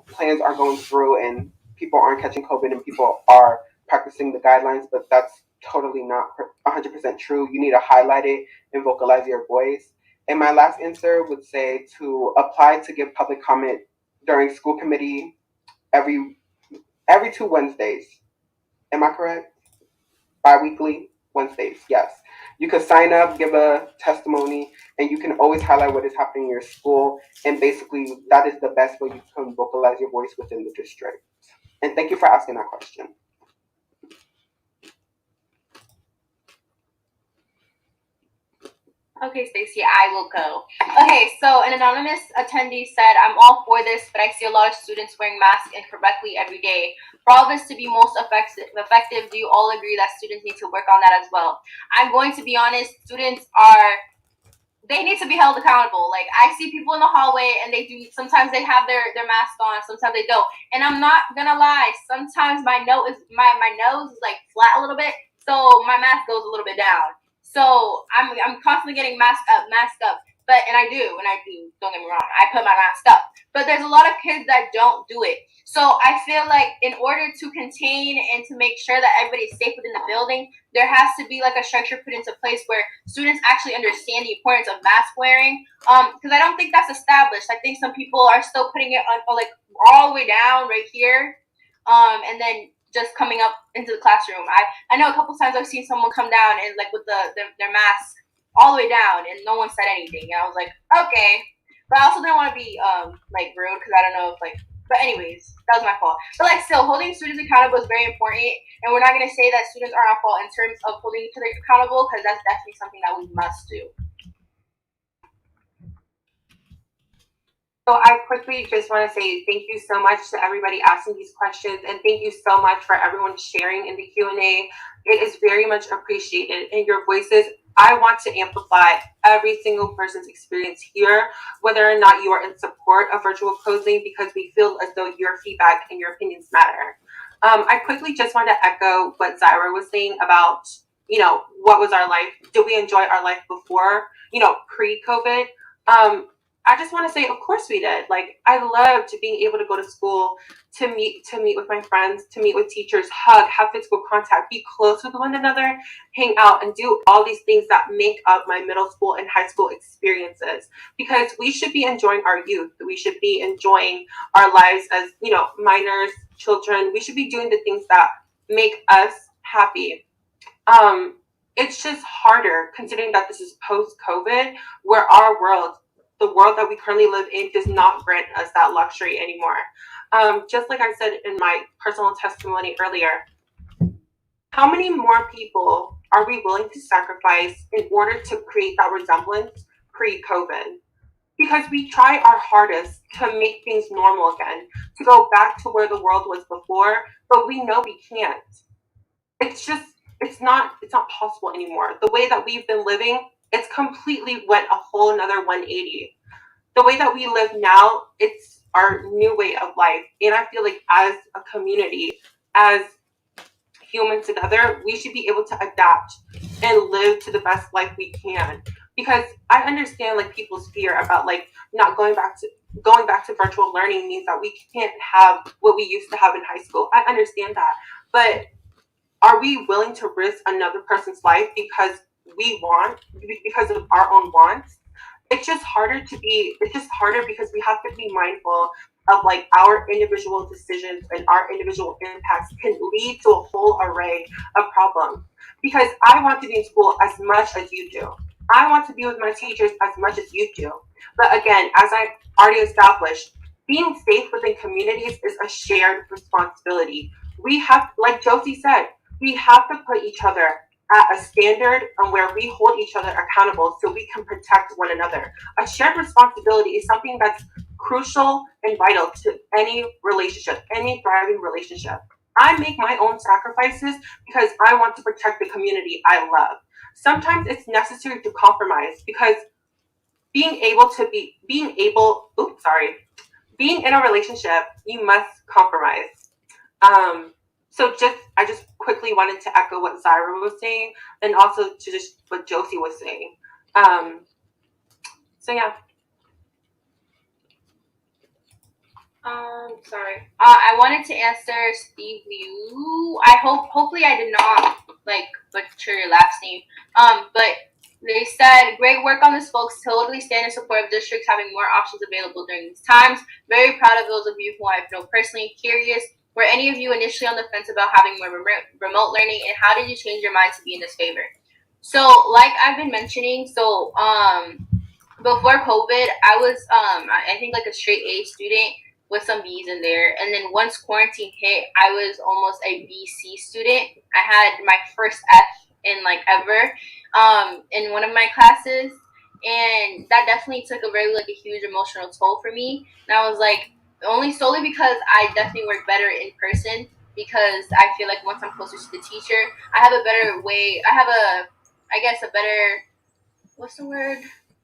plans are going through and people aren't catching COVID and people are practicing the guidelines, but that's totally not 100% true. You need to highlight it and vocalize your voice. And my last answer would say to apply to give public comment during school committee every 2 Wednesdays. Am I correct? Bi-weekly Wednesdays, yes. You could sign up, give a testimony, and you can always highlight what is happening in your school. And basically, that is the best way you can vocalize your voice within the district. And thank you for asking that question. Okay, Stacey, I will go. Okay, so an anonymous attendee said, I'm all for this, but I see a lot of students wearing masks incorrectly every day. For all this to be most effective, do you all agree that students need to work on that as well? I'm going to be honest, they need to be held accountable. Like, I see people in the hallway and sometimes they have their mask on, sometimes they don't. And I'm not gonna lie, sometimes my nose is like flat a little bit, so my mask goes a little bit down. So I'm constantly getting masked up. But and I do, don't get me wrong, I put my mask up. But there's a lot of kids that don't do it. So I feel like in order to contain and to make sure that everybody's safe within the building, there has to be like a structure put into place where students actually understand the importance of mask wearing. Because I don't think that's established. I think some people are still putting it on like all the way down right here. And then just coming up into the classroom. I know a couple times I've seen someone come down and like with their mask all the way down and no one said anything. And I was like, okay. But I also didn't want to be like rude because I don't know if but anyways, that was my fault. But like still, holding students accountable is very important. And we're not going to say that students are at fault in terms of holding each other accountable because that's definitely something that we must do. So I quickly just want to say thank you so much to everybody asking these questions, and thank you so much for everyone sharing in the Q&A. It is very much appreciated, and your voices, I want to amplify every single person's experience here, whether or not you are in support of virtual closing, because we feel as though your feedback and your opinions matter. I quickly just want to echo what Zyra was saying about, what was our life? Did we enjoy our life before, pre-COVID? I just want to say, of course we did. Like, I loved being able to go to school, to meet with my friends, to meet with teachers, hug, have physical contact, be close with one another, hang out, and do all these things that make up my middle school and high school experiences. Because we should be enjoying our youth. We should be enjoying our lives as, minors, children. We should be doing the things that make us happy. It's just harder considering that this is post-COVID, where the world that we currently live in does not grant us that luxury anymore. Just like I said in my personal testimony earlier, how many more people are we willing to sacrifice in order to create that resemblance pre-COVID? Because we try our hardest to make things normal again, to go back to where the world was before, but we know we can't. It's not possible anymore. The way that we've been living, it's completely went a whole another 180. The way that we live now, it's our new way of life. And I feel like as a community, as humans together, we should be able to adapt and live to the best life we can. Because I understand like people's fear about like not going back to virtual learning means that we can't have what we used to have in high school. I understand that. But are we willing to risk another person's life because of our own wants? It's just harder because we have to be mindful of like our individual decisions and our individual impacts can lead to a whole array of problems. Because I want to be in school as much as you do. I want to be with my teachers as much as you do. But again, as I already established, being safe within communities is a shared responsibility. we have, like Josie said, we have to put each other at a standard and where we hold each other accountable so we can protect one another. A shared responsibility is something that's crucial and vital to any relationship, any thriving relationship. I make my own sacrifices because I want to protect the community I love. Sometimes it's necessary to compromise because being in a relationship, you must compromise. Um, I just quickly wanted to echo what Zyra was saying, and also to just what Josie was saying. Um, so yeah. Sorry. I wanted to answer Steve Liu. Hopefully I did not like butcher your last name. But they said great work on this, folks. Totally stand in support of districts having more options available during these times. Very proud of those of you who I've known personally. Curious, were any of you initially on the fence about having more remote learning, and how did you change your mind to be in this favor? So, like I've been mentioning, before COVID, I was I think like a straight A student with some B's in there. And then once quarantine hit, I was almost a BC student. I had my first F in like ever in one of my classes. And that definitely took a very like a huge emotional toll for me. And I was like, only solely because I definitely work better in person, because I feel like once I'm closer to the teacher, I have a better way. I guess a better, what's the word?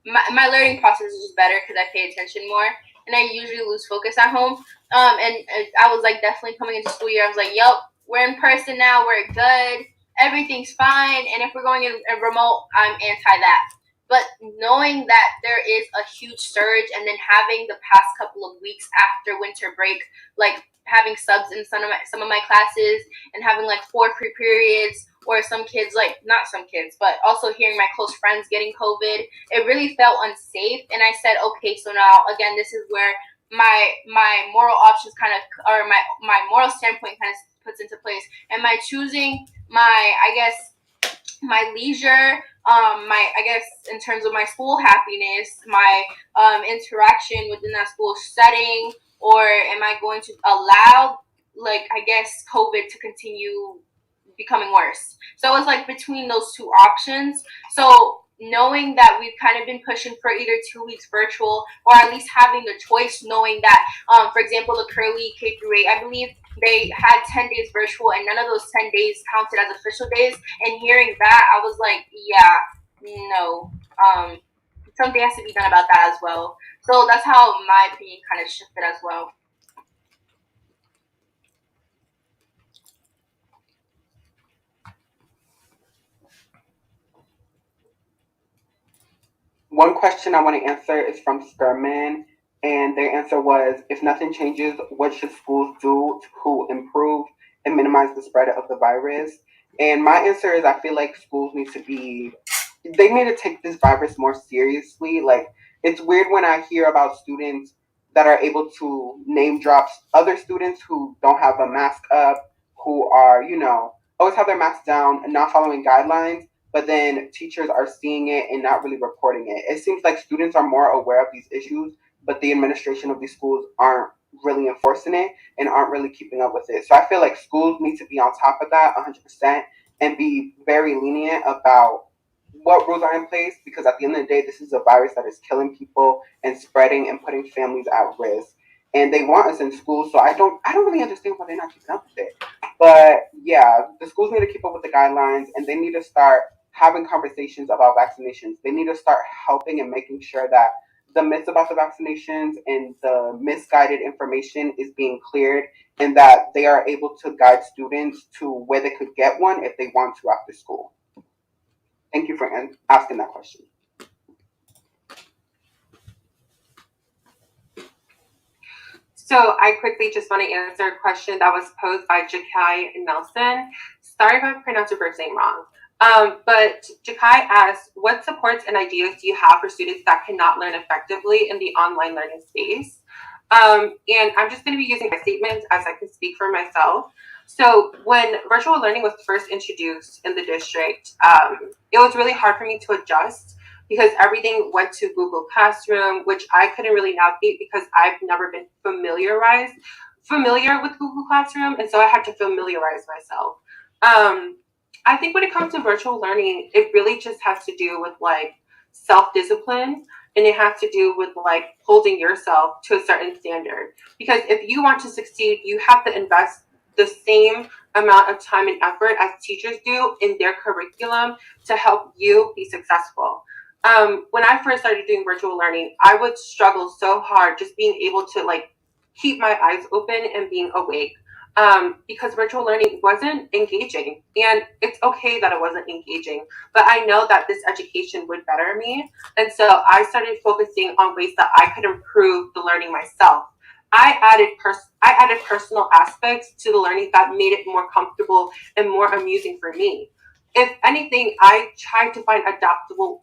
My learning process is just better because I pay attention more, and I usually lose focus at home. And I was like definitely coming into school year, I was like, yep, we're in person now, we're good, everything's fine. And if we're going in remote, I'm anti that. But knowing that there is a huge surge, and then having the past couple of weeks after winter break, like having subs in some of my classes, and having like 4 free periods, or some kids, like not some kids, but also hearing my close friends getting COVID, it really felt unsafe. And I said, okay, so now again, this is where my moral options kind of, or my moral standpoint kind of puts into place. Am I choosing my leisure, my, I guess, in terms of my school happiness, my interaction within that school setting, or am I going to allow, like, I guess, COVID to continue becoming worse? So it was like between those two options. So knowing that we've kind of been pushing for either 2 weeks virtual, or at least having the choice, knowing that, for example, the Curly K through 8, I believe they had 10 days virtual, and none of those 10 days counted as official days. And hearing that, I was like, yeah, no, something has to be done about that as well. So that's how my opinion kind of shifted as well. One question I want to answer is from Sturman, and their answer was, if nothing changes, what should schools do to improve and minimize the spread of the virus? And my answer is, I feel like schools they need to take this virus more seriously. Like, it's weird when I hear about students that are able to name drop other students who don't have a mask up, who are, always have their mask down and not following guidelines, but then teachers are seeing it and not really reporting it. It seems like students are more aware of these issues, but the administration of these schools aren't really enforcing it and aren't really keeping up with it. So I feel like schools need to be on top of that 100% and be very lenient about what rules are in place, because at the end of the day, this is a virus that is killing people and spreading and putting families at risk. And they want us in school, so I don't really understand why they're not keeping up with it. But yeah, the schools need to keep up with the guidelines, and they need to start having conversations about vaccinations. They need to start helping and making sure that the myths about the vaccinations and the misguided information is being cleared, and that they are able to guide students to where they could get one if they want to after school. Thank you for asking that question. So I quickly just want to answer a question that was posed by Jakai Nelson. Sorry if I pronounced your first name wrong. But Jakai asked, what supports and ideas do you have for students that cannot learn effectively in the online learning space? And I'm just going to be using my statements as I can speak for myself. So when virtual learning was first introduced in the district, it was really hard for me to adjust because everything went to Google Classroom, which I couldn't really navigate because I've never been familiarized familiar with Google Classroom, and so I had to familiarize myself. I think when it comes to virtual learning, it really just has to do with like self-discipline, and it has to do with like holding yourself to a certain standard. Because if you want to succeed, you have to invest the same amount of time and effort as teachers do in their curriculum to help you be successful. When I first started doing virtual learning, I would struggle so hard just being able to like keep my eyes open and being awake, because virtual learning wasn't engaging. And it's okay that it wasn't engaging, but I know that this education would better me. And so I started focusing on ways that I could improve the learning myself. I added personal aspects to the learning that made it more comfortable and more amusing for me. If anything, I try to be adaptable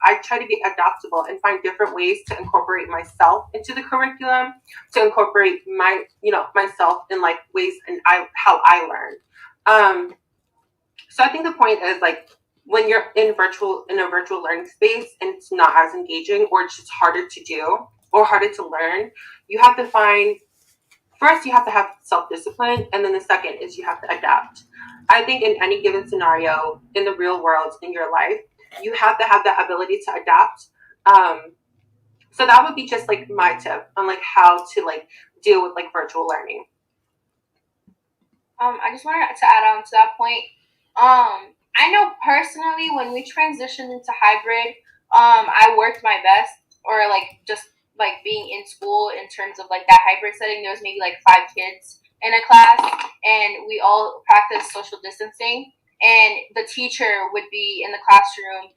and find different ways to incorporate myself into the curriculum, to incorporate myself in like ways and how I learn. So I think the point is like when you're in a virtual learning space and it's not as engaging, or it's just harder to do or harder to learn, you have to find first you have to have self-discipline, and then the second is you have to adapt. I think in any given scenario in the real world in your life, you have to have that ability to adapt. So that would be just like my tip on like how to like deal with like virtual learning. I just wanted to add on to that point. I know personally when we transitioned into hybrid, I worked my best, or like just like being in school in terms of like that hybrid setting. There was maybe like 5 kids in a class, and we all practiced social distancing. And the teacher would be in the classroom,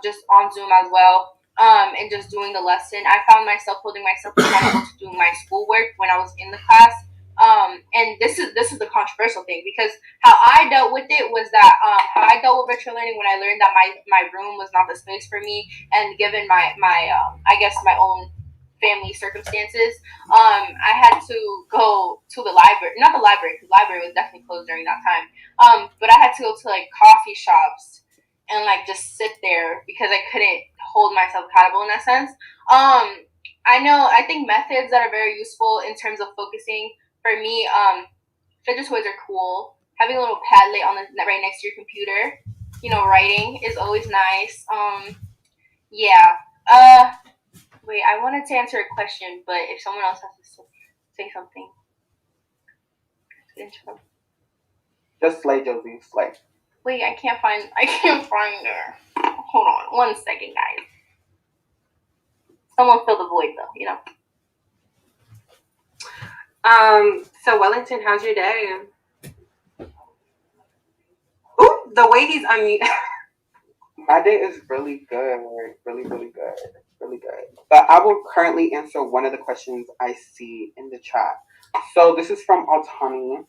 just on Zoom as well, and just doing the lesson. I found myself holding myself accountable to doing my schoolwork when I was in the class. And this is the controversial thing, because how I dealt with it was that how I dealt with virtual learning when I learned that my room was not the space for me, and given my I guess my own family circumstances, I had to go to the library, not the library, because the library was definitely closed during that time. But I had to go to like coffee shops and like just sit there because I couldn't hold myself accountable in that sense. I think methods that are very useful in terms of focusing for me, fidget toys are cool. Having a little Padlet on the right next to your computer, writing is always nice. Yeah. Wait, I wanted to answer a question, but if someone else has to say something, Just slay, Josie, slay. Wait, I can't find her. Hold on, 1 second, guys. Someone fill the void, though. So Wellington, how's your day? Ooh, the way he's unmuted. My day is really good, really, really good, really good. But I will currently answer one of the questions I see in the chat. So this is from Altani,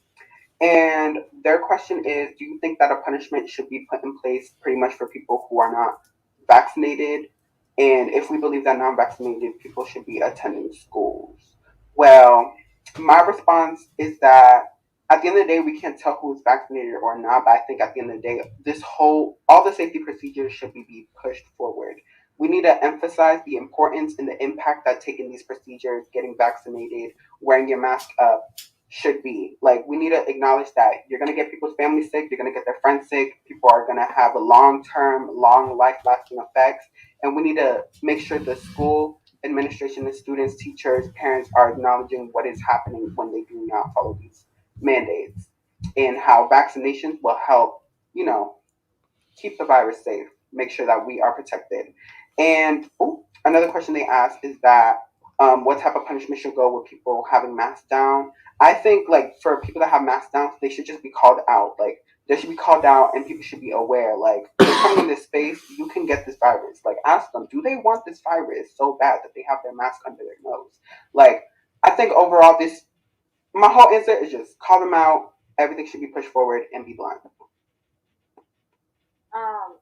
and their question is, do you think that a punishment should be put in place pretty much for people who are not vaccinated? And if we believe that non-vaccinated people should be attending schools? Well, my response is that at the end of the day, we can't tell who's vaccinated or not. But I think at the end of the day, all the safety procedures should be pushed forward. We need to emphasize the importance and the impact that taking these procedures, getting vaccinated, wearing your mask up, should be. Like, we need to acknowledge that you're going to get people's family sick, you're going to get their friends sick, people are going to have a long-term, long life-lasting effects, and we need to make sure the school administration, the students, teachers, parents are acknowledging what is happening when they do not follow these mandates, and how vaccinations will help, keep the virus safe, make sure that we are protected. And another question they asked is that what type of punishment should go with people having masks down? I think like for people that have masks down, they should just be called out. Like they should be called out, and people should be aware. Like you're coming in this space, you can get this virus. Like ask them, do they want this virus so bad that they have their mask under their nose? Like I think overall, my whole answer is just call them out. Everything should be pushed forward and be blunt.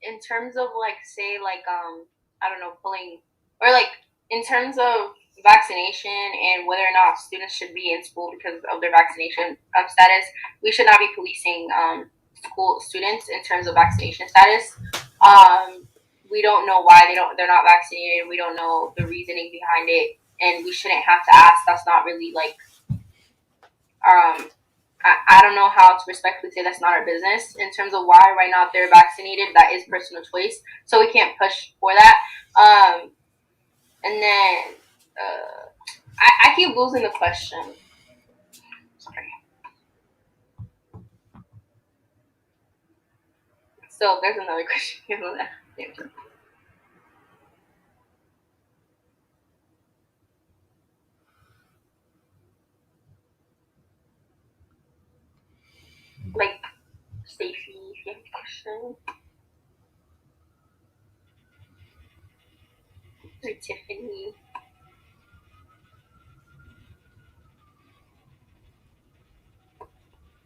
In terms of like say like I don't know, pulling, or like in terms of vaccination and whether or not students should be in school because of their vaccination status, we should not be policing school students in terms of vaccination status. We don't know why they're not vaccinated. We don't know the reasoning behind it, and we shouldn't have to ask. That's not really like I don't know how to respectfully say that's not our business in terms of why right now if they're vaccinated, that is personal choice. So we can't push for that. And then I keep losing the question. Sorry. So there's another question here. Like Stacey, if you have a question. Or Tiffany.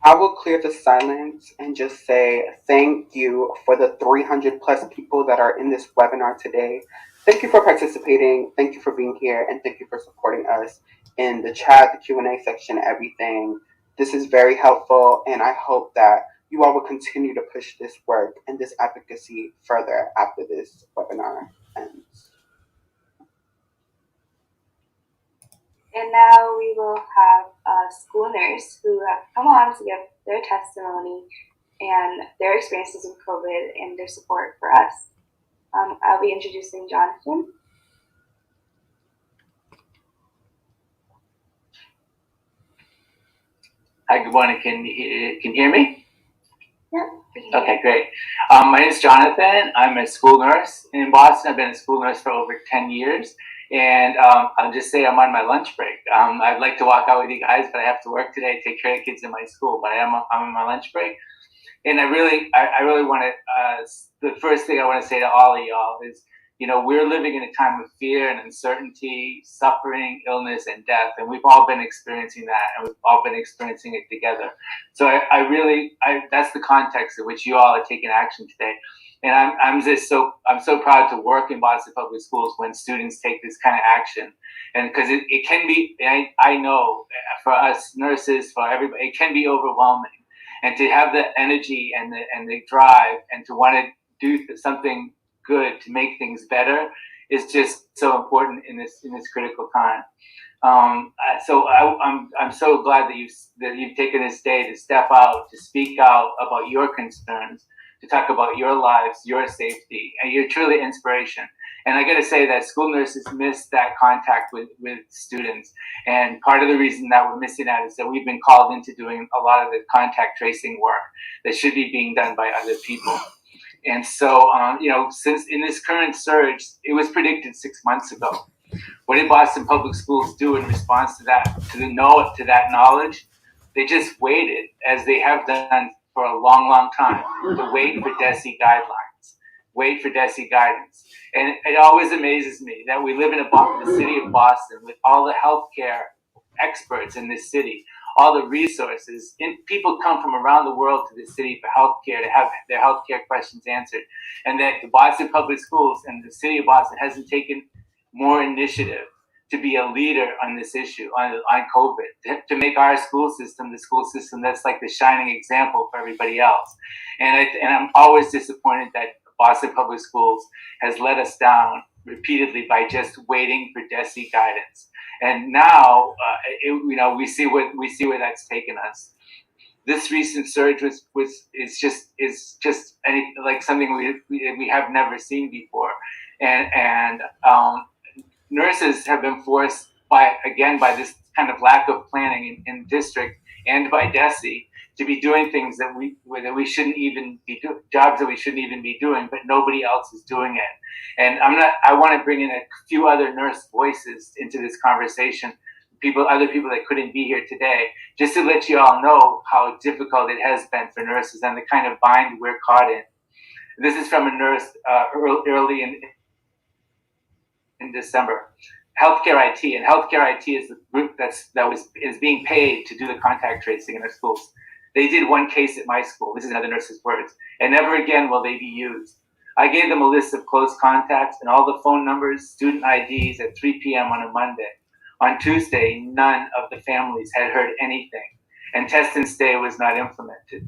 I will clear the silence and just say thank you for the 300 plus people that are in this webinar today. Thank you for participating. Thank you for being here, and thank you for supporting us in the chat, the Q&A section, everything. This is very helpful, and I hope that you all will continue to push this work and this advocacy further after this webinar ends. And now we will have school nurse who have come on to give their testimony and their experiences with COVID and their support for us. I'll be introducing Jonathan. Hi, good morning. Can you hear me? Yeah. Okay, great. My name is Jonathan. I'm a school nurse in Boston. I've been a school nurse for over 10 years. And I'll just say I'm on my lunch break. I'd like to walk out with you guys, but I have to work today, take care of kids in my school. But I'm on my lunch break. And I really want to, the first thing I want to say to all of y'all is, you know, we're living in a time of fear and uncertainty, suffering, illness, and death. And we've all been experiencing that, and we've all been experiencing it together. So that's the context in which you all are taking action today. And I'm so proud to work in Boston Public Schools when students take this kind of action. And because it can be, I know for us nurses, for everybody, it can be overwhelming. And to have the energy and the drive and to want to do something good to make things better is just so important in this critical time. So I'm so glad that you've taken this day to step out, to speak out about your concerns, to talk about your lives, your safety, and you're truly inspiration. And I got to say that school nurses miss that contact with students. And part of the reason that we're missing that is that we've been called into doing a lot of the contact tracing work that should be being done by other people. And so, you know, since in this current surge, it was predicted 6 months ago. What did Boston Public Schools do in response to that, to that knowledge? They just waited, as they have done for a long, long time, to wait for DESE guidelines, wait for DESE guidance. And it always amazes me that we live in the city of Boston with all the healthcare experts in this city, all the resources, and people come from around the world to this city for healthcare, to have their healthcare questions answered, and that the Boston Public Schools and the city of Boston hasn't taken more initiative to be a leader on this issue, on COVID, to make our school system the school system that's like the shining example for everybody else. And I'm always disappointed that Boston Public Schools has let us down repeatedly by just waiting for DESE guidance. And now, we see where that's taken us. This recent surge is just like something we have never seen before, and nurses have been forced by this kind of lack of planning in district and by DESE to be doing things that we shouldn't even be doing, jobs that we shouldn't even be doing, but nobody else is doing it. And I want to bring in a few other nurse voices into this conversation, other people that couldn't be here today, just to let you all know how difficult it has been for nurses and the kind of bind we're caught in. This is from a nurse early in December. Healthcare IT, and Healthcare IT is the group is being paid to do the contact tracing in our schools. They did one case at my school. This is another nurse's words. And never again will they be used. I gave them a list of close contacts and all the phone numbers, student IDs at 3 p.m. on a Monday. On Tuesday, none of the families had heard anything, and test and stay was not implemented.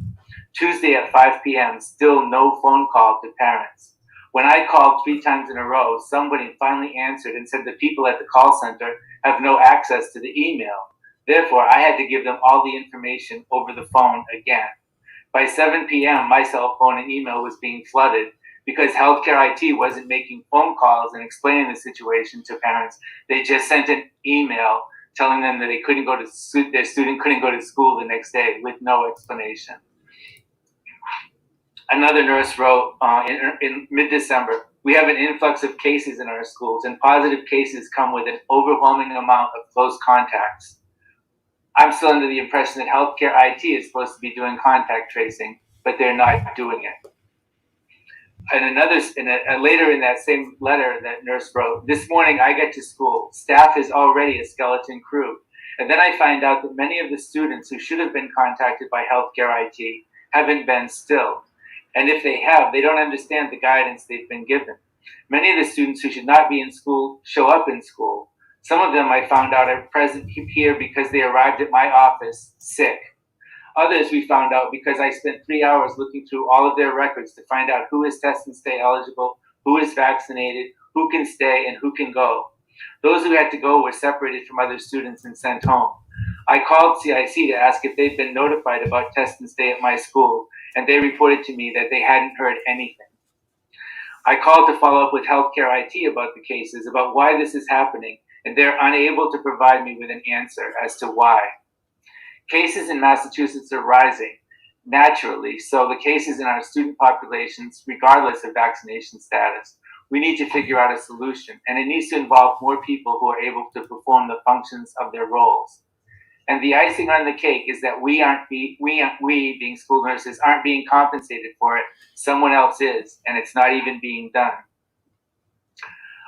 Tuesday at 5 p.m., still no phone call to parents. When I called 3 times in a row, somebody finally answered and said the people at the call center have no access to the email. Therefore, I had to give them all the information over the phone again. By 7 p.m., my cell phone and email was being flooded because healthcare IT wasn't making phone calls and explaining the situation to parents. They just sent an email telling them that their student couldn't go to school the next day with no explanation. Another nurse wrote in mid-December, "We have an influx of cases in our schools, and positive cases come with an overwhelming amount of close contacts. I'm still under the impression that healthcare IT is supposed to be doing contact tracing, but they're not doing it." And later in that same letter that nurse wrote, "This morning I get to school. Staff is already a skeleton crew. And then I find out that many of the students who should have been contacted by healthcare IT haven't been still. And if they have, they don't understand the guidance they've been given. Many of the students who should not be in school show up in school. Some of them I found out are present here because they arrived at my office sick. Others we found out because I spent 3 hours looking through all of their records to find out who is test and stay eligible, who is vaccinated, who can stay, and who can go. Those who had to go were separated from other students and sent home. I called CIC to ask if they'd been notified about test and stay at my school, and they reported to me that they hadn't heard anything. I called to follow up with healthcare IT about the cases, about why this is happening, and they're unable to provide me with an answer as to why. Cases in Massachusetts are rising naturally, so the cases in our student populations, regardless of vaccination status. We need to figure out a solution, and it needs to involve more people who are able to perform the functions of their roles. And the icing on the cake is that we being school nurses aren't being compensated for it. Someone else is, and it's not even being done.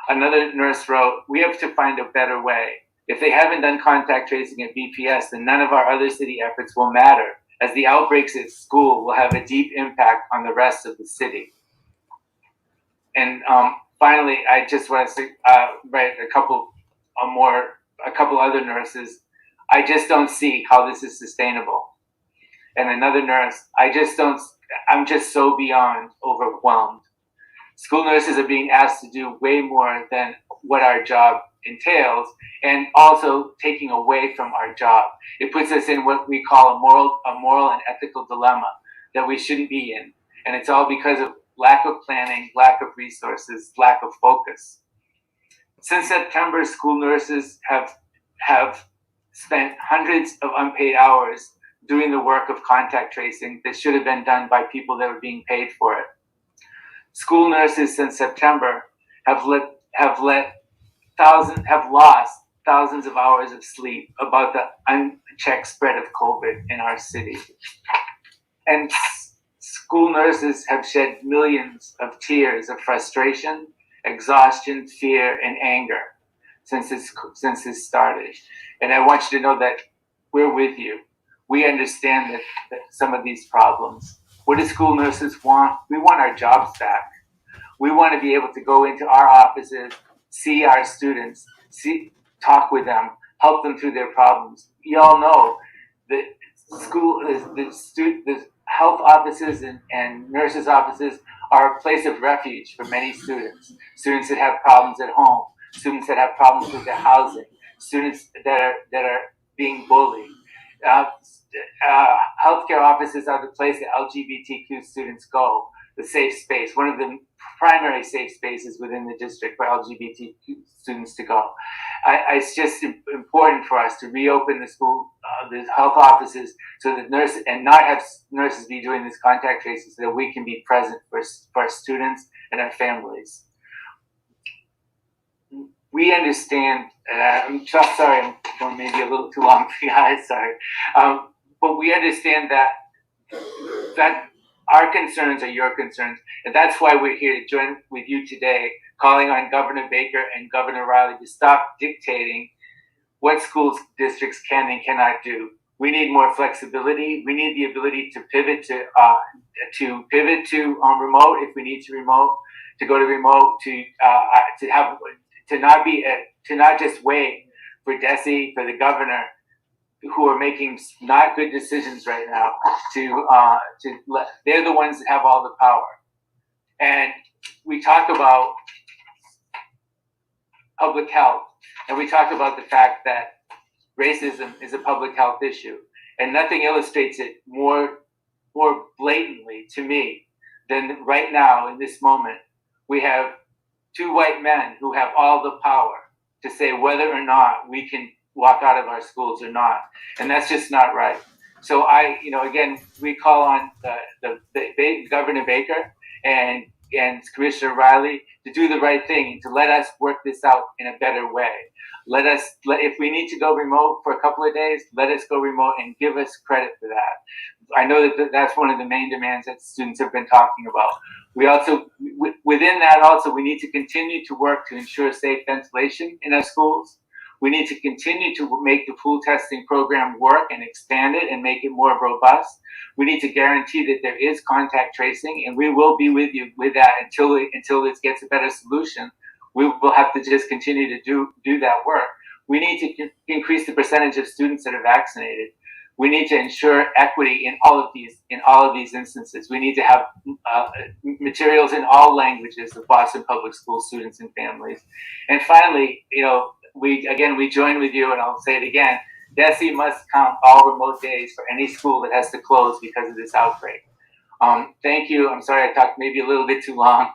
Another nurse wrote, "We have to find a better way. If they haven't done contact tracing at BPS, then none of our other city efforts will matter, as the outbreaks at school will have a deep impact on the rest of the city." And finally, I just want to write a couple other nurses. "I just don't see how this is sustainable." And another nurse, I'm just so beyond overwhelmed. School nurses are being asked to do way more than what our job entails, and also taking away from our job. It puts us in what we call a moral and ethical dilemma that we shouldn't be in. And it's all because of lack of planning, lack of resources, lack of focus. Since September, school nurses have spent hundreds of unpaid hours doing the work of contact tracing that should have been done by people that were being paid for it. School nurses since September have lost thousands of hours of sleep about the unchecked spread of COVID in our city. And school nurses have shed millions of tears of frustration, exhaustion, fear, and anger since this started. And I want you to know that we're with you. We understand that some of these problems. What do school nurses want? We want our jobs back. We want to be able to go into our offices, see our students, talk with them, help them through their problems. You all know that the health offices and nurses' offices are a place of refuge for many students. Students that have problems at home, students that have problems with their housing, students that are being bullied. Healthcare offices are the place that LGBTQ students go, the safe space, one of the primary safe spaces within the district for LGBTQ students to go. It's just important for us to reopen the health offices so that not have nurses be doing this contact tracing, so that we can be present for our students and our families. We understand, I'm sorry, I'm going maybe a little too long for you guys, sorry. But we understand that our concerns are your concerns, and that's why we're here to join with you today, calling on Governor Baker and Governor Riley to stop dictating what school districts can and cannot do. We need more flexibility. We need the ability to pivot to remote if we need to go to remote, to not just wait for DESE, for the governor, who are making not good decisions right now. They're the ones that have all the power. And we talk about public health, and we talk about the fact that racism is a public health issue, and nothing illustrates it more blatantly to me than right now in this moment. We have two white men who have all the power to say whether or not we can walk out of our schools or not, and that's just not right. So again, we call on the Governor Baker and Commissioner Riley to do the right thing and to let us work this out in a better way. If we need to go remote for a couple of days, let us go remote and give us credit for that. I know that that's one of the main demands that students have been talking about. We also, within that also, we need to continue to work to ensure safe ventilation in our schools. We need to continue to make the pool testing program work and expand it and make it more robust. We need to guarantee that there is contact tracing, and we will be with you with that until this gets a better solution. We will have to just continue to do that work. We need to increase the percentage of students that are vaccinated. We need to ensure equity in all of these instances. We need to have materials in all languages of Boston Public School students and families. And finally, we join with you, and I'll say it again, DESE must count all remote days for any school that has to close because of this outbreak. Thank you. I'm sorry I talked maybe a little bit too long,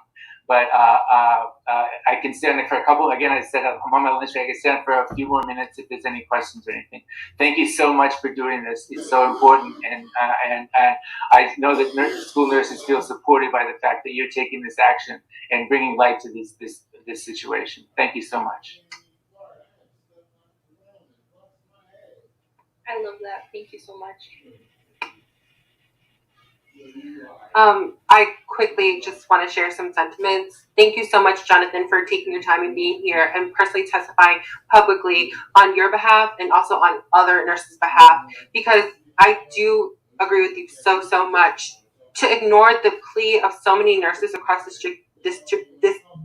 but I can stand there for a couple. Again, I said I'm on my lunch break. I can stand for a few more minutes if there's any questions or anything. Thank you so much for doing this. It's so important, and I know that school nurses feel supported by the fact that you're taking this action and bringing light to this situation. Thank you so much. I love that. Thank you so much. I quickly just want to share some sentiments. Thank you so much, Jonathan, for taking your time and being here and personally testifying publicly on your behalf and also on other nurses' behalf, because I do agree with you so much. To ignore the plea of so many nurses across this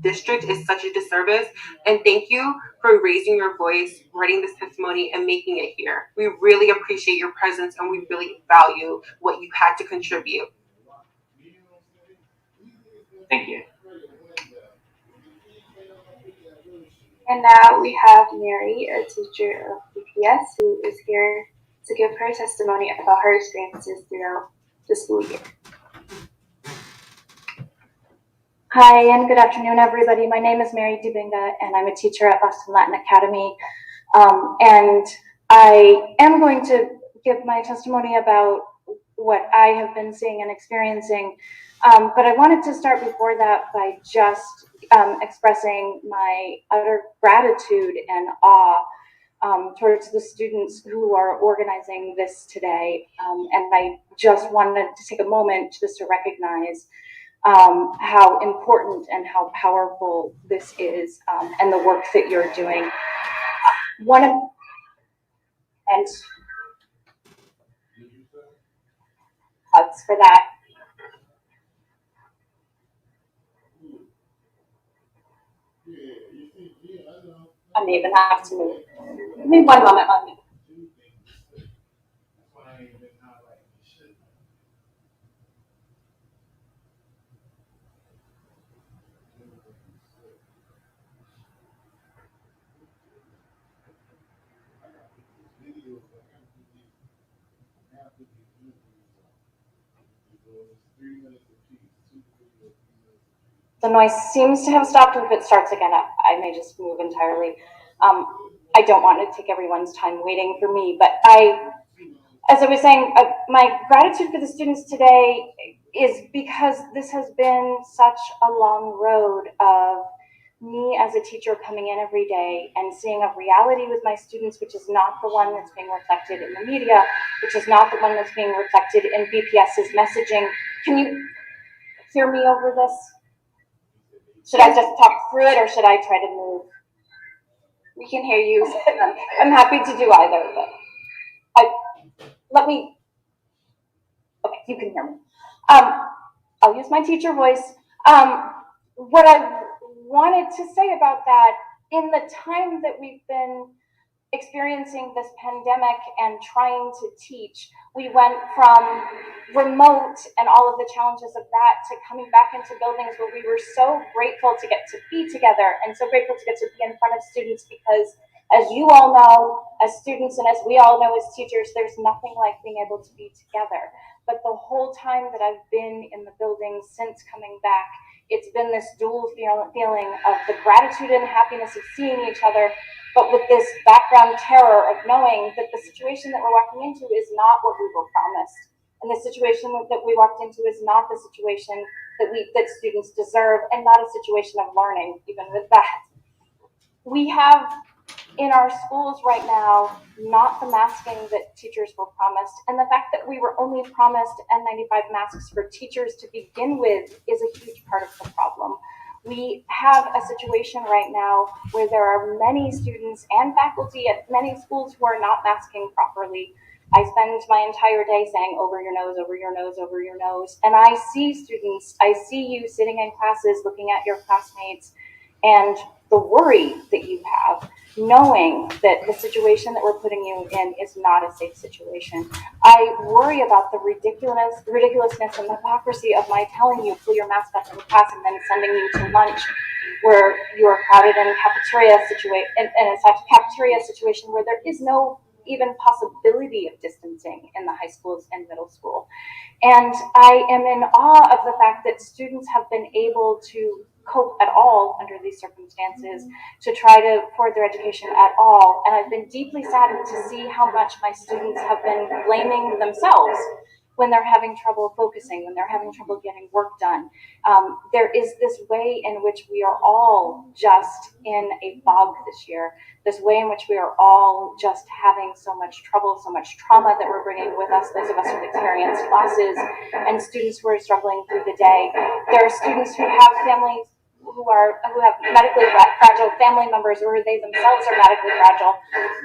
district is such a disservice, and thank you for raising your voice, writing this testimony, and making it here. We really appreciate your presence, and we really value what you had to contribute. Thank you. And now we have Mary, a teacher of BPS, who is here to give her testimony about her experiences throughout the school year. Hi, and good afternoon, everybody. My name is Mary Dubinga, and I'm a teacher at Boston Latin Academy. And I am going to give my testimony about what I have been seeing and experiencing. But I wanted to start before that by just expressing my utter gratitude and awe towards the students who are organizing this today. And I just wanted to take a moment just to recognize how important and how powerful this is, and the work that you're doing. And hugs for that. I may even have to move. Give me one moment, let me. The noise seems to have stopped. If it starts again, I may just move entirely. I don't want to take everyone's time waiting for me, but as I was saying, my gratitude for the students today is because this has been such a long road of me as a teacher coming in every day and seeing a reality with my students, which is not the one that's being reflected in the media, which is not the one that's being reflected in BPS's messaging. Can you hear me over this? Should I just talk through it, or should I try to move? We can hear you. I'm happy to do either, but okay, you can hear me. I'll use my teacher voice. What I wanted to say about that, in the time that we've been experiencing this pandemic and trying to teach, we went from remote and all of the challenges of that to coming back into buildings where we were so grateful to get to be together and so grateful to get to be in front of students, because As you all know, as students, and as we all know as teachers, there's nothing like being able to be together. But the whole time that I've been in the building since coming back, it's been this dual feeling of the gratitude and happiness of seeing each other, but with this background terror of knowing that the situation that we're walking into is not what we were promised. And the situation that we walked into is not the situation that students deserve, and not a situation of learning, even with that. We have in our schools right now not the masking that teachers were promised, and the fact that we were only promised N95 masks for teachers to begin with is a huge part of the problem. We have a situation right now where there are many students and faculty at many schools who are not masking properly. I spend my entire day saying over your nose, over your nose, over your nose, and I see students, I see you sitting in classes looking at your classmates, and the worry that you have, knowing that the situation that we're putting you in is not a safe situation. I worry about the ridiculousness and hypocrisy of my telling you pull your mask up in class and then sending you to lunch, where you are crowded in a cafeteria situation where there is no even possibility of distancing in the high schools and middle school. And I am in awe of the fact that students have been able to cope at all under these circumstances, to try to afford their education at all. And I've been deeply saddened to see how much my students have been blaming themselves when they're having trouble focusing, when they're having trouble getting work done. There is this way in which we are all just in a fog this year, this way in which we are all just having so much trouble, so much trauma that we're bringing with us, those of us who've experienced losses, and students who are struggling through the day. There are students who have families who have medically fragile family members, or they themselves are medically fragile,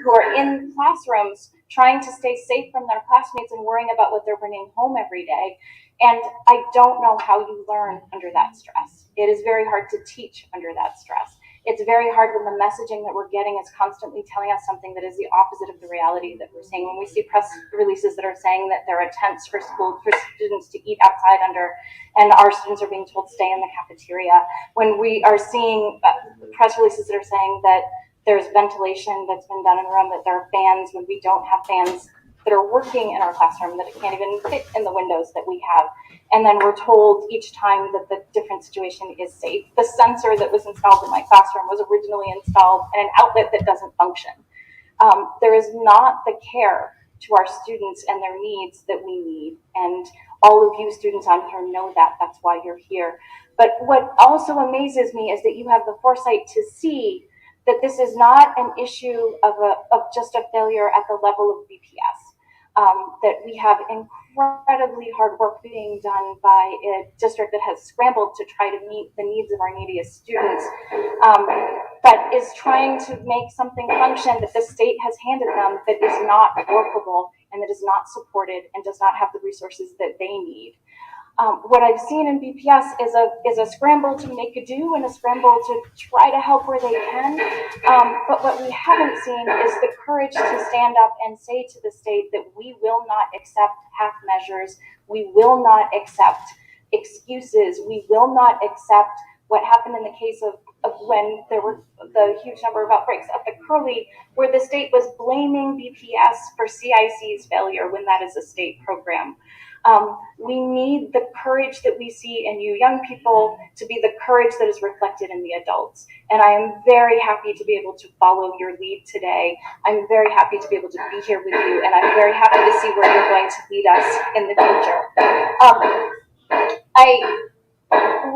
who are in classrooms trying to stay safe from their classmates and worrying about what they're bringing home every day. And I don't know how you learn under that stress. It is very hard to teach under that stress. It's very hard when the messaging that we're getting is constantly telling us something that is the opposite of the reality that we're seeing. When we see press releases that are saying that there are tents for students to eat outside under, and our students are being told stay in the cafeteria. When we are seeing press releases that are saying that there's ventilation that's been done in the room, that there are fans when we don't have fans that are working in our classroom, that it can't even fit in the windows that we have. And then we're told each time that the different situation is safe. The sensor that was installed in my classroom was originally installed in an outlet that doesn't function. There is not the care to our students and their needs that we need. And all of you students on here know that. That's why you're here. But what also amazes me is that you have the foresight to see that this is not an issue of just a failure at the level of BPS. That we have incredibly hard work being done by a district that has scrambled to try to meet the needs of our neediest students, but is trying to make something function that the state has handed them that is not workable and that is not supported and does not have the resources that they need. What I've seen in BPS is a scramble to make a do and a scramble to try to help where they can. But what we haven't seen is the courage to stand up and say to the state that we will not accept half measures. We will not accept excuses. We will not accept what happened in the case of when there were the huge number of outbreaks at the Curly, where the state was blaming BPS for CIC's failure when that is a state program. We need the courage that we see in you young people to be the courage that is reflected in the adults. And I am very happy to be able to follow your lead today. I'm very happy to be able to be here with you, and I'm very happy to see where you're going to lead us in the future. I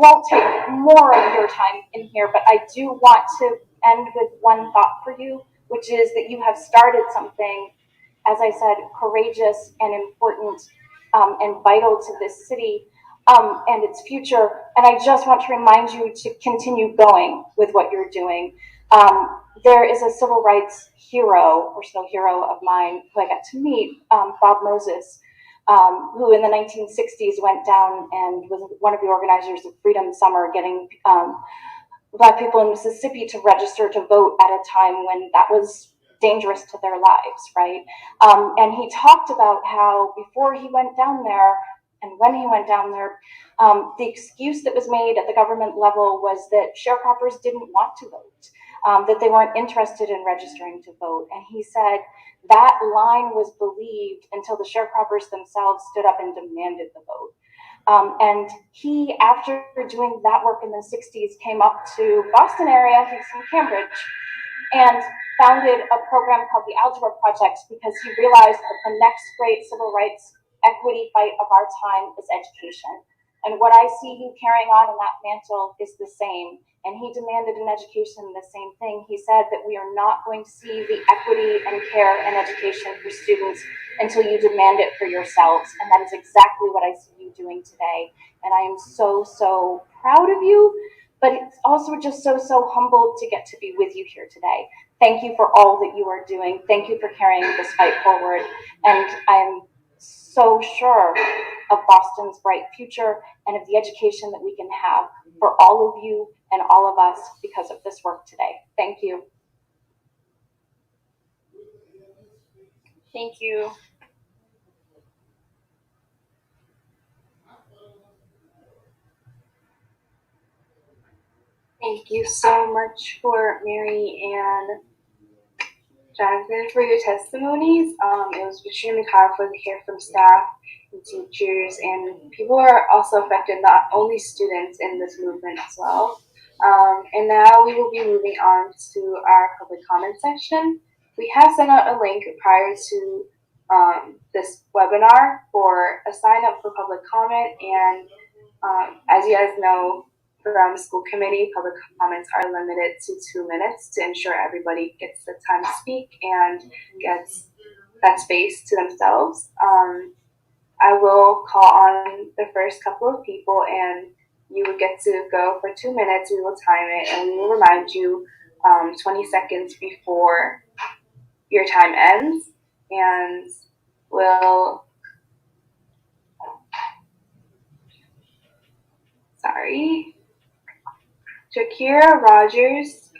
won't take more of your time in here, but I do want to end with one thought for you, which is that you have started something, as I said, courageous and important and vital to this city and its future. And I just want to remind you to continue going with what you're doing. There is a civil rights hero, personal hero of mine, who I got to meet, Bob Moses, who in the 1960s went down and was one of the organizers of Freedom Summer, getting Black people in Mississippi to register to vote at a time when that was dangerous to their lives, right? And he talked about how before he went down there and when he went down there, the excuse that was made at the government level was that sharecroppers didn't want to vote. that they weren't interested in registering to vote. And he said that line was believed until the sharecroppers themselves stood up and demanded the vote. And he, after doing that work in the 60s, came up to Boston area, he's from Cambridge, and founded a program called the Algebra Project because he realized that the next great civil rights equity fight of our time is education. And what I see you carrying on in that mantle is the same. And he demanded in education the same thing. He said that we are not going to see the equity and care and education for students until you demand it for yourselves. And that is exactly what I see you doing today. And I am so, so proud of you, but it's also just so, so humbled to get to be with you here today. Thank you for all that you are doing. Thank you for carrying this fight forward. And I'm so sure of Boston's bright future and of the education that we can have for all of you and all of us because of this work today. Thank you. Thank you. Thank you so much for Mary and Jonathan for your testimonies. It was extremely powerful to hear from staff and teachers and people who are also affected, not only students in this movement as well. And now we will be moving on to our public comment section. We have sent out a link prior to this webinar for a sign up for public comment. And as you guys know, from the school committee, public comments are limited to 2 minutes to ensure everybody gets the time to speak and gets that space to themselves. I will call on the first couple of people and you would get to go for 2 minutes. We will time it and we will remind you 20 seconds before your time ends, and we'll Shakira Rogers,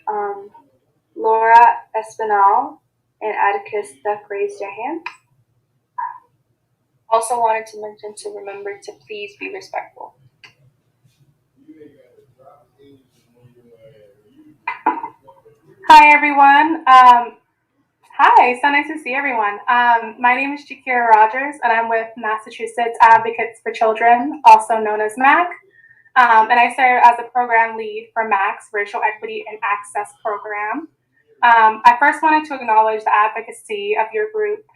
Laura Espinal, and Atticus Duck raised your hand. Also wanted to mention to remember to please be respectful. Hi, everyone. Hi, so nice to see everyone. My name is Shakira Rogers, and I'm with Massachusetts Advocates for Children, also known as MAC. And I serve as a program lead for MAC's Racial Equity and Access Program. I first wanted to acknowledge the advocacy of your group.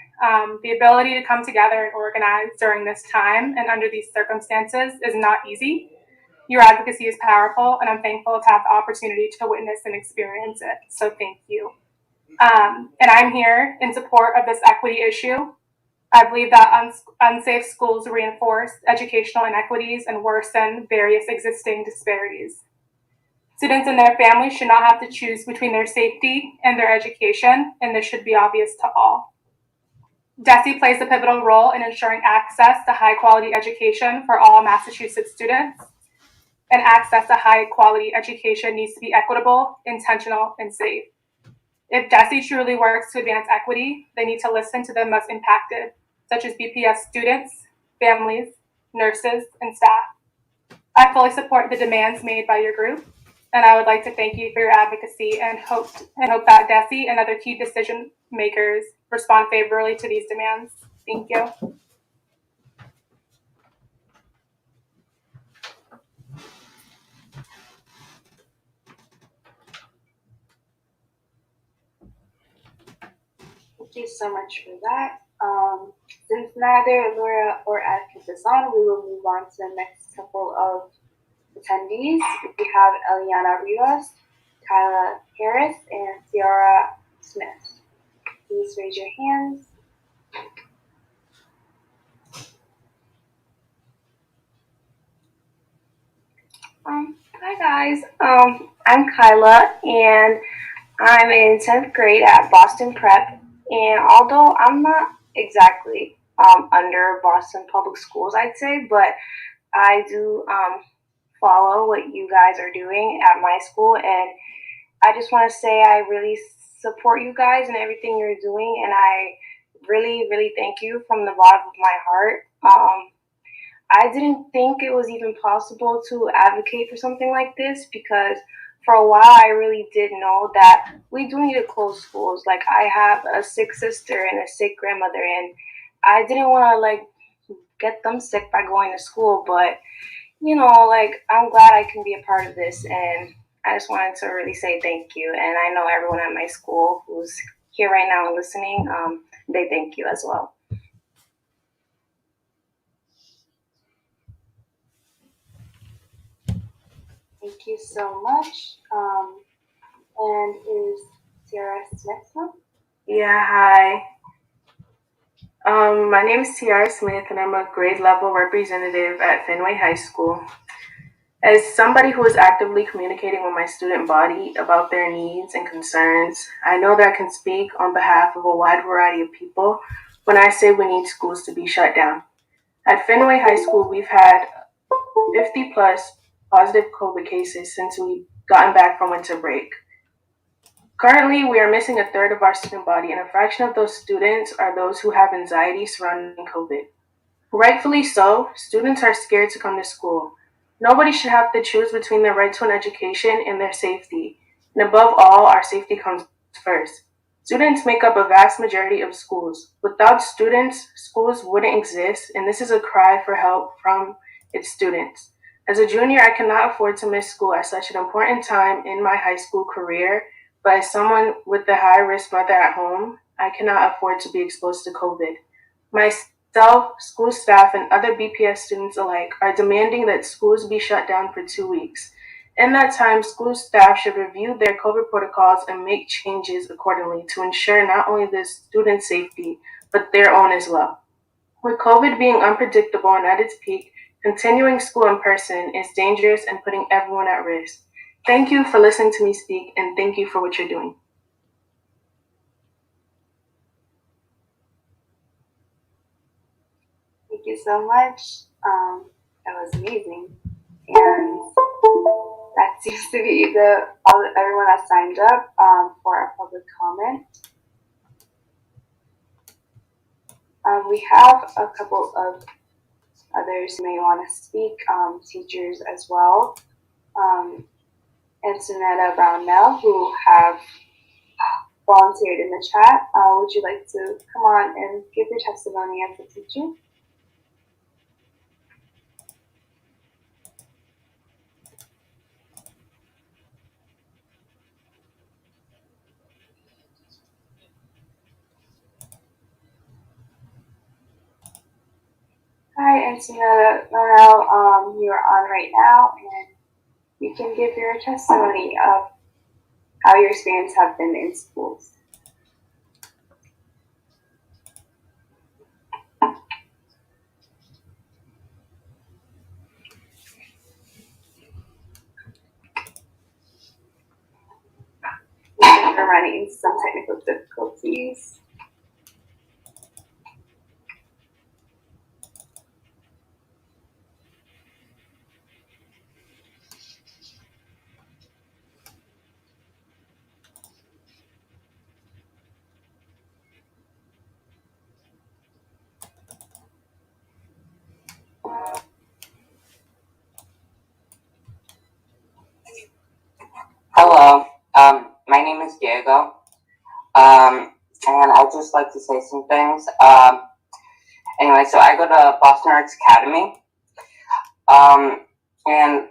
The ability to come together and organize during this time and under these circumstances is not easy. Your advocacy is powerful, and I'm thankful to have the opportunity to witness and experience it. So thank you. And I'm here in support of this equity issue. I believe that unsafe schools reinforce educational inequities and worsen various existing disparities. Students and their families should not have to choose between their safety and their education, and this should be obvious to all. DESE plays a pivotal role in ensuring access to high-quality education for all Massachusetts students, and access to high-quality education needs to be equitable, intentional, and safe. If DESE truly works to advance equity, they need to listen to the most impacted, such as BPS students, families, nurses, and staff. I fully support the demands made by your group, and I would like to thank you for your advocacy and hope that DESE and other key decision makers respond favorably to these demands. Thank you. Thank you so much for that. Since neither Laura or Atticus is on, we will move on to the next couple of attendees. We have Eliana Rivas, Kyla Harris, and Ciara Smith. Please raise your hands. Hi guys, I'm Kyla and I'm in 10th grade at Boston Prep, and although I'm not exactly under Boston Public Schools, I'd say, but I do follow what you guys are doing at my school, and I just want to say I really support you guys and everything you're doing, and I really, really thank you from the bottom of my heart. I didn't think it was even possible to advocate for something like this because for a while, I really did know that we do need to close schools. Like, I have a sick sister and a sick grandmother, and I didn't want to, like, get them sick by going to school. But, you know, like, I'm glad I can be a part of this, and I just wanted to really say thank you. And I know everyone at my school who's here right now and listening, they thank you as well. Thank you so much. And is Tiara Smith one? Yeah, hi. My name is Tiara Smith, and I'm a grade level representative at Fenway High School. As somebody who is actively communicating with my student body about their needs and concerns, I know that I can speak on behalf of a wide variety of people when I say we need schools to be shut down. At Fenway High School, we've had 50 plus positive COVID cases since we've gotten back from winter break. Currently, we are missing a third of our student body, and a fraction of those students are those who have anxiety surrounding COVID. Rightfully so, students are scared to come to school. Nobody should have to choose between their right to an education and their safety. And above all, our safety comes first. Students make up a vast majority of schools. Without students, schools wouldn't exist, and this is a cry for help from its students. As a junior, I cannot afford to miss school at such an important time in my high school career, but as someone with a high-risk mother at home, I cannot afford to be exposed to COVID. Myself, school staff, and other BPS students alike are demanding that schools be shut down for 2 weeks. In that time, school staff should review their COVID protocols and make changes accordingly to ensure not only the students' safety, but their own as well. With COVID being unpredictable and at its peak, continuing school in person is dangerous and putting everyone at risk. Thank you for listening to me speak, and thank you for what you're doing. Thank you so much. That was amazing. And that seems to be everyone that signed up for our public comment. We have a couple of others who may want to speak, teachers as well. Antonetta Brownell, who have volunteered in the chat. Would you like to come on and give your testimony as a teacher? Hi, Antonetta Brownell. You are on right now, and you can give your testimony of how your experience have been in schools. We're running some technical difficulties. Hello, my name is Diego, and I'd just like to say some things. Anyway, so I go to Boston Arts Academy, and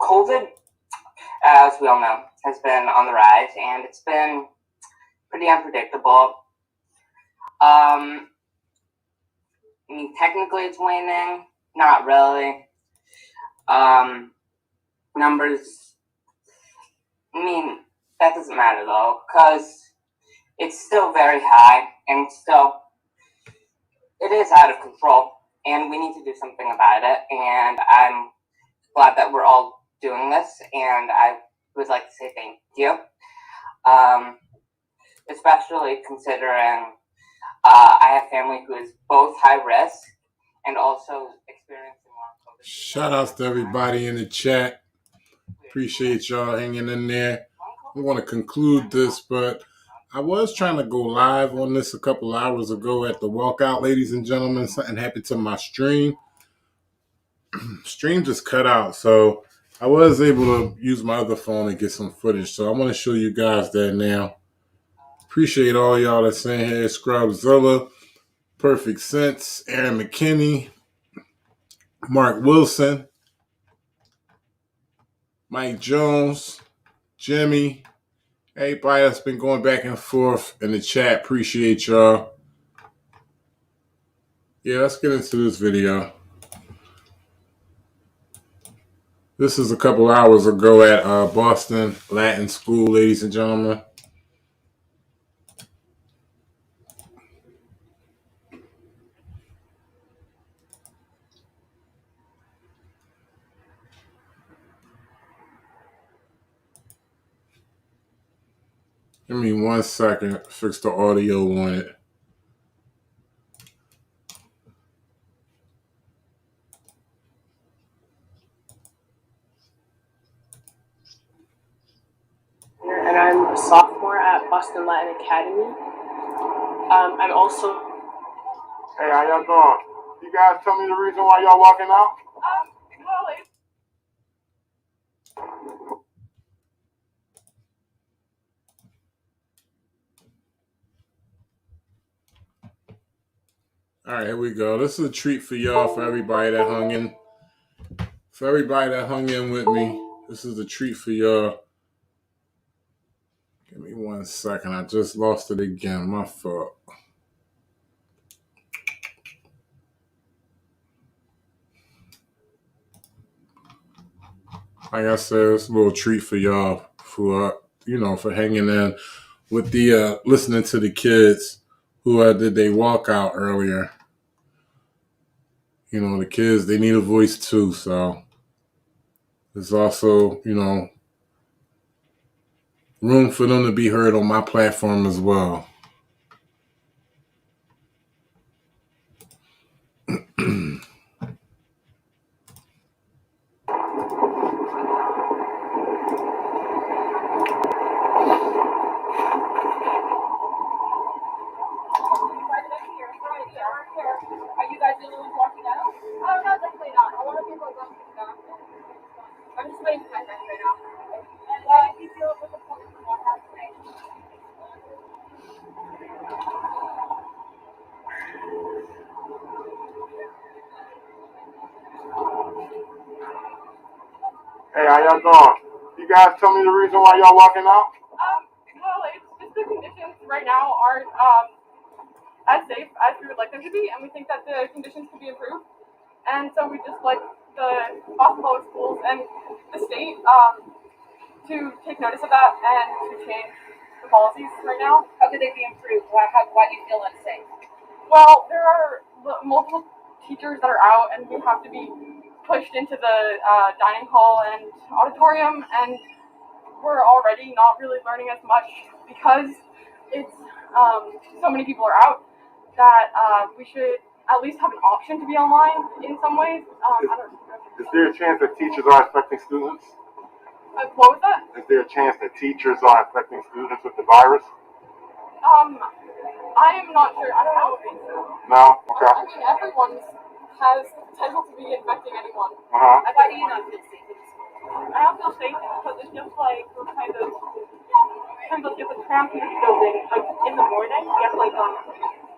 COVID, as we all know, has been on the rise, and it's been pretty unpredictable. I mean, technically it's waning, not really. Numbers, I mean, that doesn't matter though, because it's still very high, and it is out of control, and we need to do something about it, and I'm glad that we're all doing this, and I would like to say thank you, especially considering I have family who is both high risk and also experiencing long COVID. Shout outs to everybody in the chat. Appreciate y'all hanging in there. I want to conclude this, but I was trying to go live on this a couple hours ago at the Walkout, ladies and gentlemen. Something happened to my stream. Stream just cut out, so I was able to use my other phone and get some footage, so I want to show you guys that now. Appreciate all y'all that's in here. Scrubzilla, Perfect Sense, Aaron McKinney, Mark Wilson, Mike Jones, Jimmy, everybody that's been going back and forth in the chat. Appreciate y'all. Yeah, let's get into this video. This is a couple hours ago at Boston Latin School, ladies and gentlemen. Give me 1 second, fix the audio on it. And I'm a sophomore at Boston Latin Academy. I'm also. Hey, how y'all doing? You guys tell me the reason why y'all walking out? All right, here we go. This is a treat for y'all, for everybody that hung in. For everybody that hung in with me, this is a treat for y'all. Give me 1 second. I just lost it again. My fault. Like I said, it's a little treat for y'all for for hanging in with the listening to the kids who did they walkout earlier. You know, the kids, they need a voice too, so there's also, room for them to be heard on my platform as well. Are you guys the only ones walking out? Oh, no, definitely not. A lot of people are going to the I'm just waiting for my friends right now. And why did you feel it was important to walk out today? Hey, how y'all doing? You guys tell me the reason why y'all walking out? Well, it's just the conditions right now aren't as safe as we would like them to be, and we think that the conditions could be improved. And so we just like the Boston Public Schools and the state to take notice of that and to change the policies right now. How could they be improved? Why do you feel unsafe? Well, there are multiple teachers that are out, and we have to be pushed into the dining hall and auditorium, and we're already not really learning as much because it's so many people are out that we should at least have an option to be online in some ways. Is there a chance that teachers are affecting students? What was that? Is there a chance that teachers are affecting students with the virus? I am not sure. I don't know. No? Okay. I mean, everyone has potential to be infecting anyone. Uh-huh. Why do you not feel safe in school? I don't feel safe because it's just like we're kind of get the cramped building. Like in the morning, we have like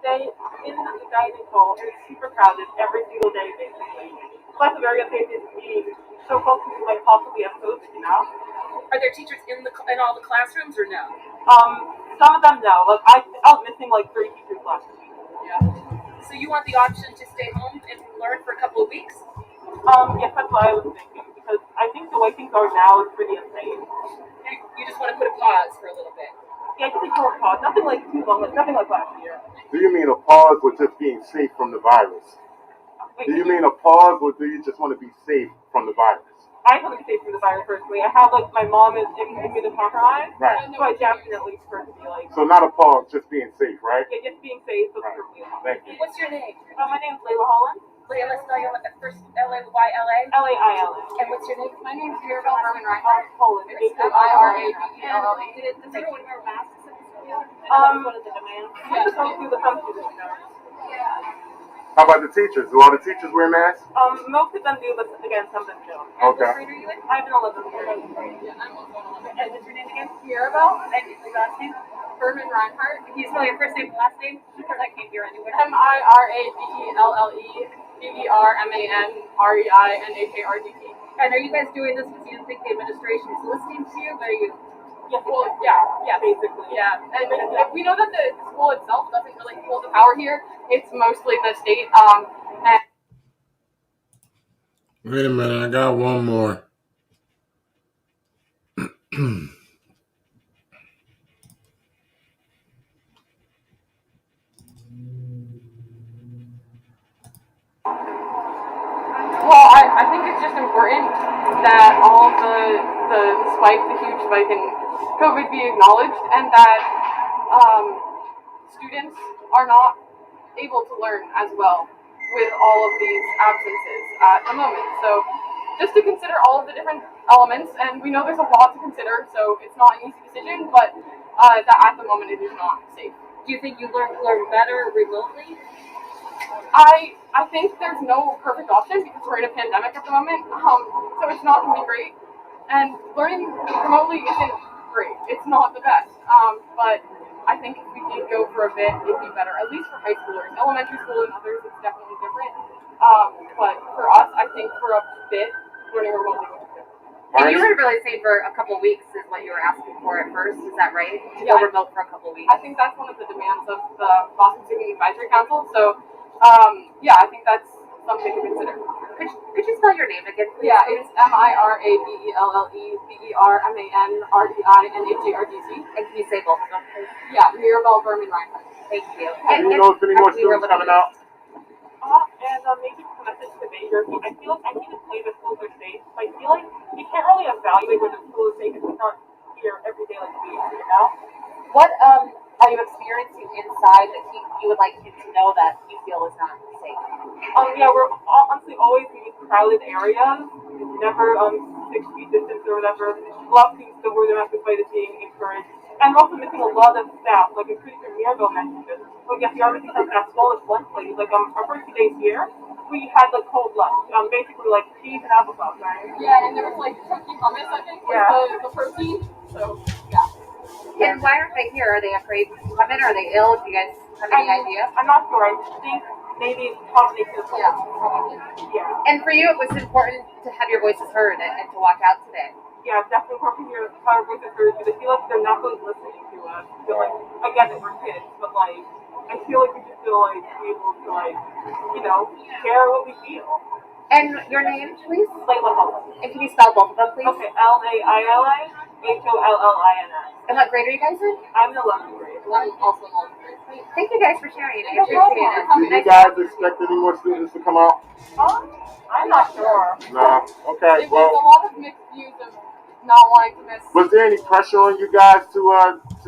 stay in the dining hall, and it's super crowded every single day, basically. So that's a very unsafe to be so close to like possibly a host, Are there teachers in all the classrooms or no? Some of them no. Like I was missing like 3 teachers last week. Yeah. So you want the option to stay home and learn for a couple of weeks? Yes, that's what I was thinking, because I think the way things are now is pretty insane. You just want to put a pause for a little bit. Yeah, just a short pause. Nothing like too long, nothing like last year. Do you mean a pause with just being safe from the virus? Wait, do you mean a pause, or do you just want to be safe from the virus? I want to be safe from the virus personally. I have like my mom is immunocompromised, Right. So I definitely prefer to be like. So not a pause, just being safe, right? Yeah, just being safe. But right. Thank you. What's your name? My name's Layla Holland. Layla, spell your first L-A-Y-L-A? L-A-I-L-A. And what's your name? My name's Mirabelle Berman Reinhardt. Poland. M-I-R-A-B-E-L-L-E. Does everyone wear masks in the school? One of the demands. Yeah, just do the country. Yeah. How about the teachers? Do all the teachers wear masks? Most of them do, but again, some of them don't. Okay. What grade are you in? I'm in 11th grade. Yeah, I'm also in 11th. And what's your name again? Mirabelle. And your last name? Berman Reinhardt. Can you spell your first name and last name? Because I can't hear anywhere. Mirabellemanhardt. And are you guys doing this because you think the administration is listening to you? Or are you? Yeah, well, yeah, basically, yeah. And we know that the school itself doesn't really hold the power here. It's mostly the state. And Wait a minute, I got one more. well, I think it's just important that all the huge spike in COVID be acknowledged, and that students are not able to learn as well with all of these absences at the moment. So just to consider all of the different elements, and we know there's a lot to consider, so it's not an easy decision, but that at the moment it is not safe. Do you think you learn better remotely? I think there's no perfect option because we're in a pandemic at the moment, so it's not going to be great. And learning remotely isn't great. It's not the best, but I think if we did go for a bit, it'd be better, at least for high schoolers. Elementary school and others, it's definitely different. But for us, I think for a bit, learning remotely would be good. And you were really saying for a couple weeks is what you were asking for at first, is that right? To go remote for a couple weeks. I think that's one of the demands of the Boston Student Advisory Council. So, yeah, I think that's something to consider. Could you spell your name again, please? Yeah, it's Mirabellemanhardt. And can you say both of them, please? Yeah, Mirabelle Berman Reinhardt. Thank you. Do you know if any more students coming out? Maybe a message to majors. I feel like I need to play the schools are safe. I feel like you can't really evaluate whether the school is safe if it's not here every day like we do, you know? What are you experiencing inside that you would like him to know that you feel is not safe? Yeah, we're honestly always in these crowded areas. Never 6 feet distance or whatever. A lot of things that we're the message is being encouraged. And we're also missing a lot of staff. Like I'm pretty sure Mirabelle mentioned this. But yes, we are missing some staff as well as lunch ladies. Like our first 2 days here, we had like cold lunch. Basically like cheese and applesauce, right? Yeah, and there was like turkey hummus, I think, with the protein. So yeah. And why aren't they here? Are they afraid to come in? Are they ill? Do you guys have any idea? I'm not sure. I think maybe it's a combination of both. Yeah, probably. Yeah. And for you, it was important to have your voices heard and to walk out today. Yeah, definitely working here how our voices heard because I feel like they're not really listening to us. I feel like, I get it, we're kids, but like, I feel like we just feel like able to like, share what we feel. And your name, please? Layla Holland. And can you spell both of them, please? Okay, LAILAHOLLINS. And what grade are you guys in? I'm in 11th grade. I'm also in 11th grade. Thank you guys for sharing. I No appreciate it. Do you guys expect any more students to come out? I'm not sure. No. Okay. There's a lot of mixed views of not wanting to miss. Was there any pressure on you guys to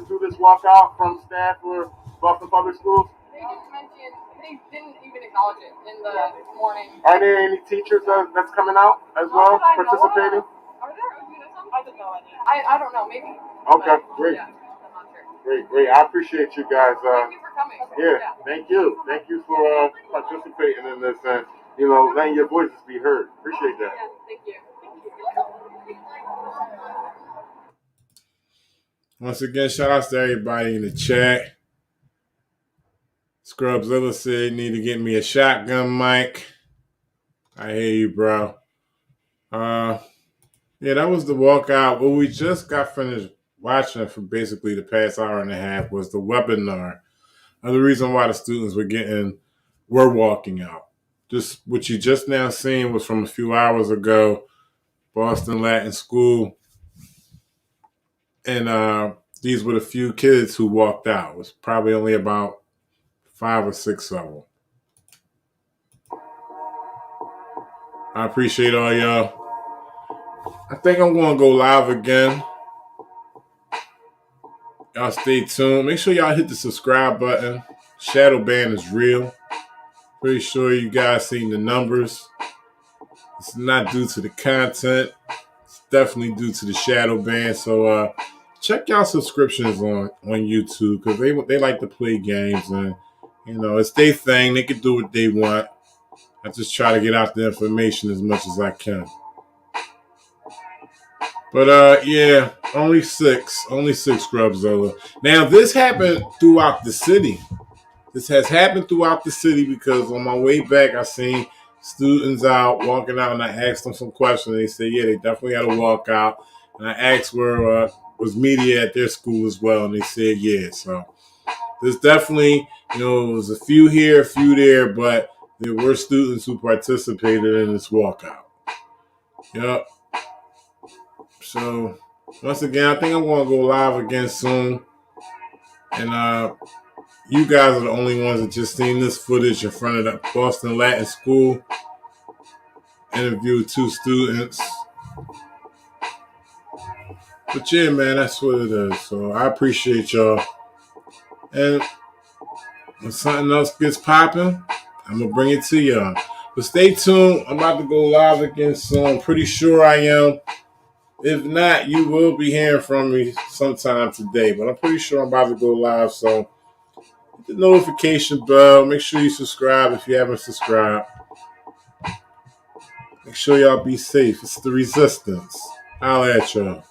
do this walkout from staff or Boston Public Schools? They didn't even acknowledge it in the morning. Are there any teachers that's coming out as well, participating? Are there? Do you know some? I don't know any. I don't know. Maybe. Okay, great. Yeah, I'm not sure. Great. I appreciate you guys. Thank you for coming. Yeah, thank you. Thank you for participating in this and letting your voices be heard. Appreciate that. Yeah, thank you. Once again, shout outs to everybody in the chat. Scrubzilla said, need to get me a shotgun mic. I hear you, bro. Yeah, that was the walkout. What we just got finished watching for basically the past hour and a half was the webinar. And the reason why the students were walking out. Just what you just now seen was from a few hours ago, Boston Latin School. And these were the few kids who walked out. It was probably only about 5 or 6 of them. I appreciate all y'all. I think I'm going to go live again. Y'all stay tuned. Make sure y'all hit the subscribe button. Shadow ban is real. Pretty sure you guys seen the numbers. It's not due to the content. It's definitely due to the shadow ban. So check y'all subscriptions on YouTube because they like to play games and You know, it's their thing. They can do what they want. I just try to get out the information as much as I can. But yeah, only six scrubs over. Now this happened throughout the city. This has happened throughout the city because on my way back, I seen students out walking out, and I asked them some questions. They said, yeah, they definitely had a walkout. And I asked where was media at their school as well, and they said, yeah. So there's definitely, you know, it was a few here, a few there, but there were students who participated in this walkout. Yep. So once again, I think I'm going to go live again soon. And you guys are the only ones that just seen this footage in front of the Boston Latin School. Interviewed 2 students. But yeah, man, that's what it is. So I appreciate y'all. And when something else gets popping, I'm going to bring it to y'all. But stay tuned. I'm about to go live again soon. I'm pretty sure I am. If not, you will be hearing from me sometime today. But I'm pretty sure I'm about to go live. So hit the notification bell. Make sure you subscribe if you haven't subscribed. Make sure y'all be safe. It's the resistance. I'll at y'all.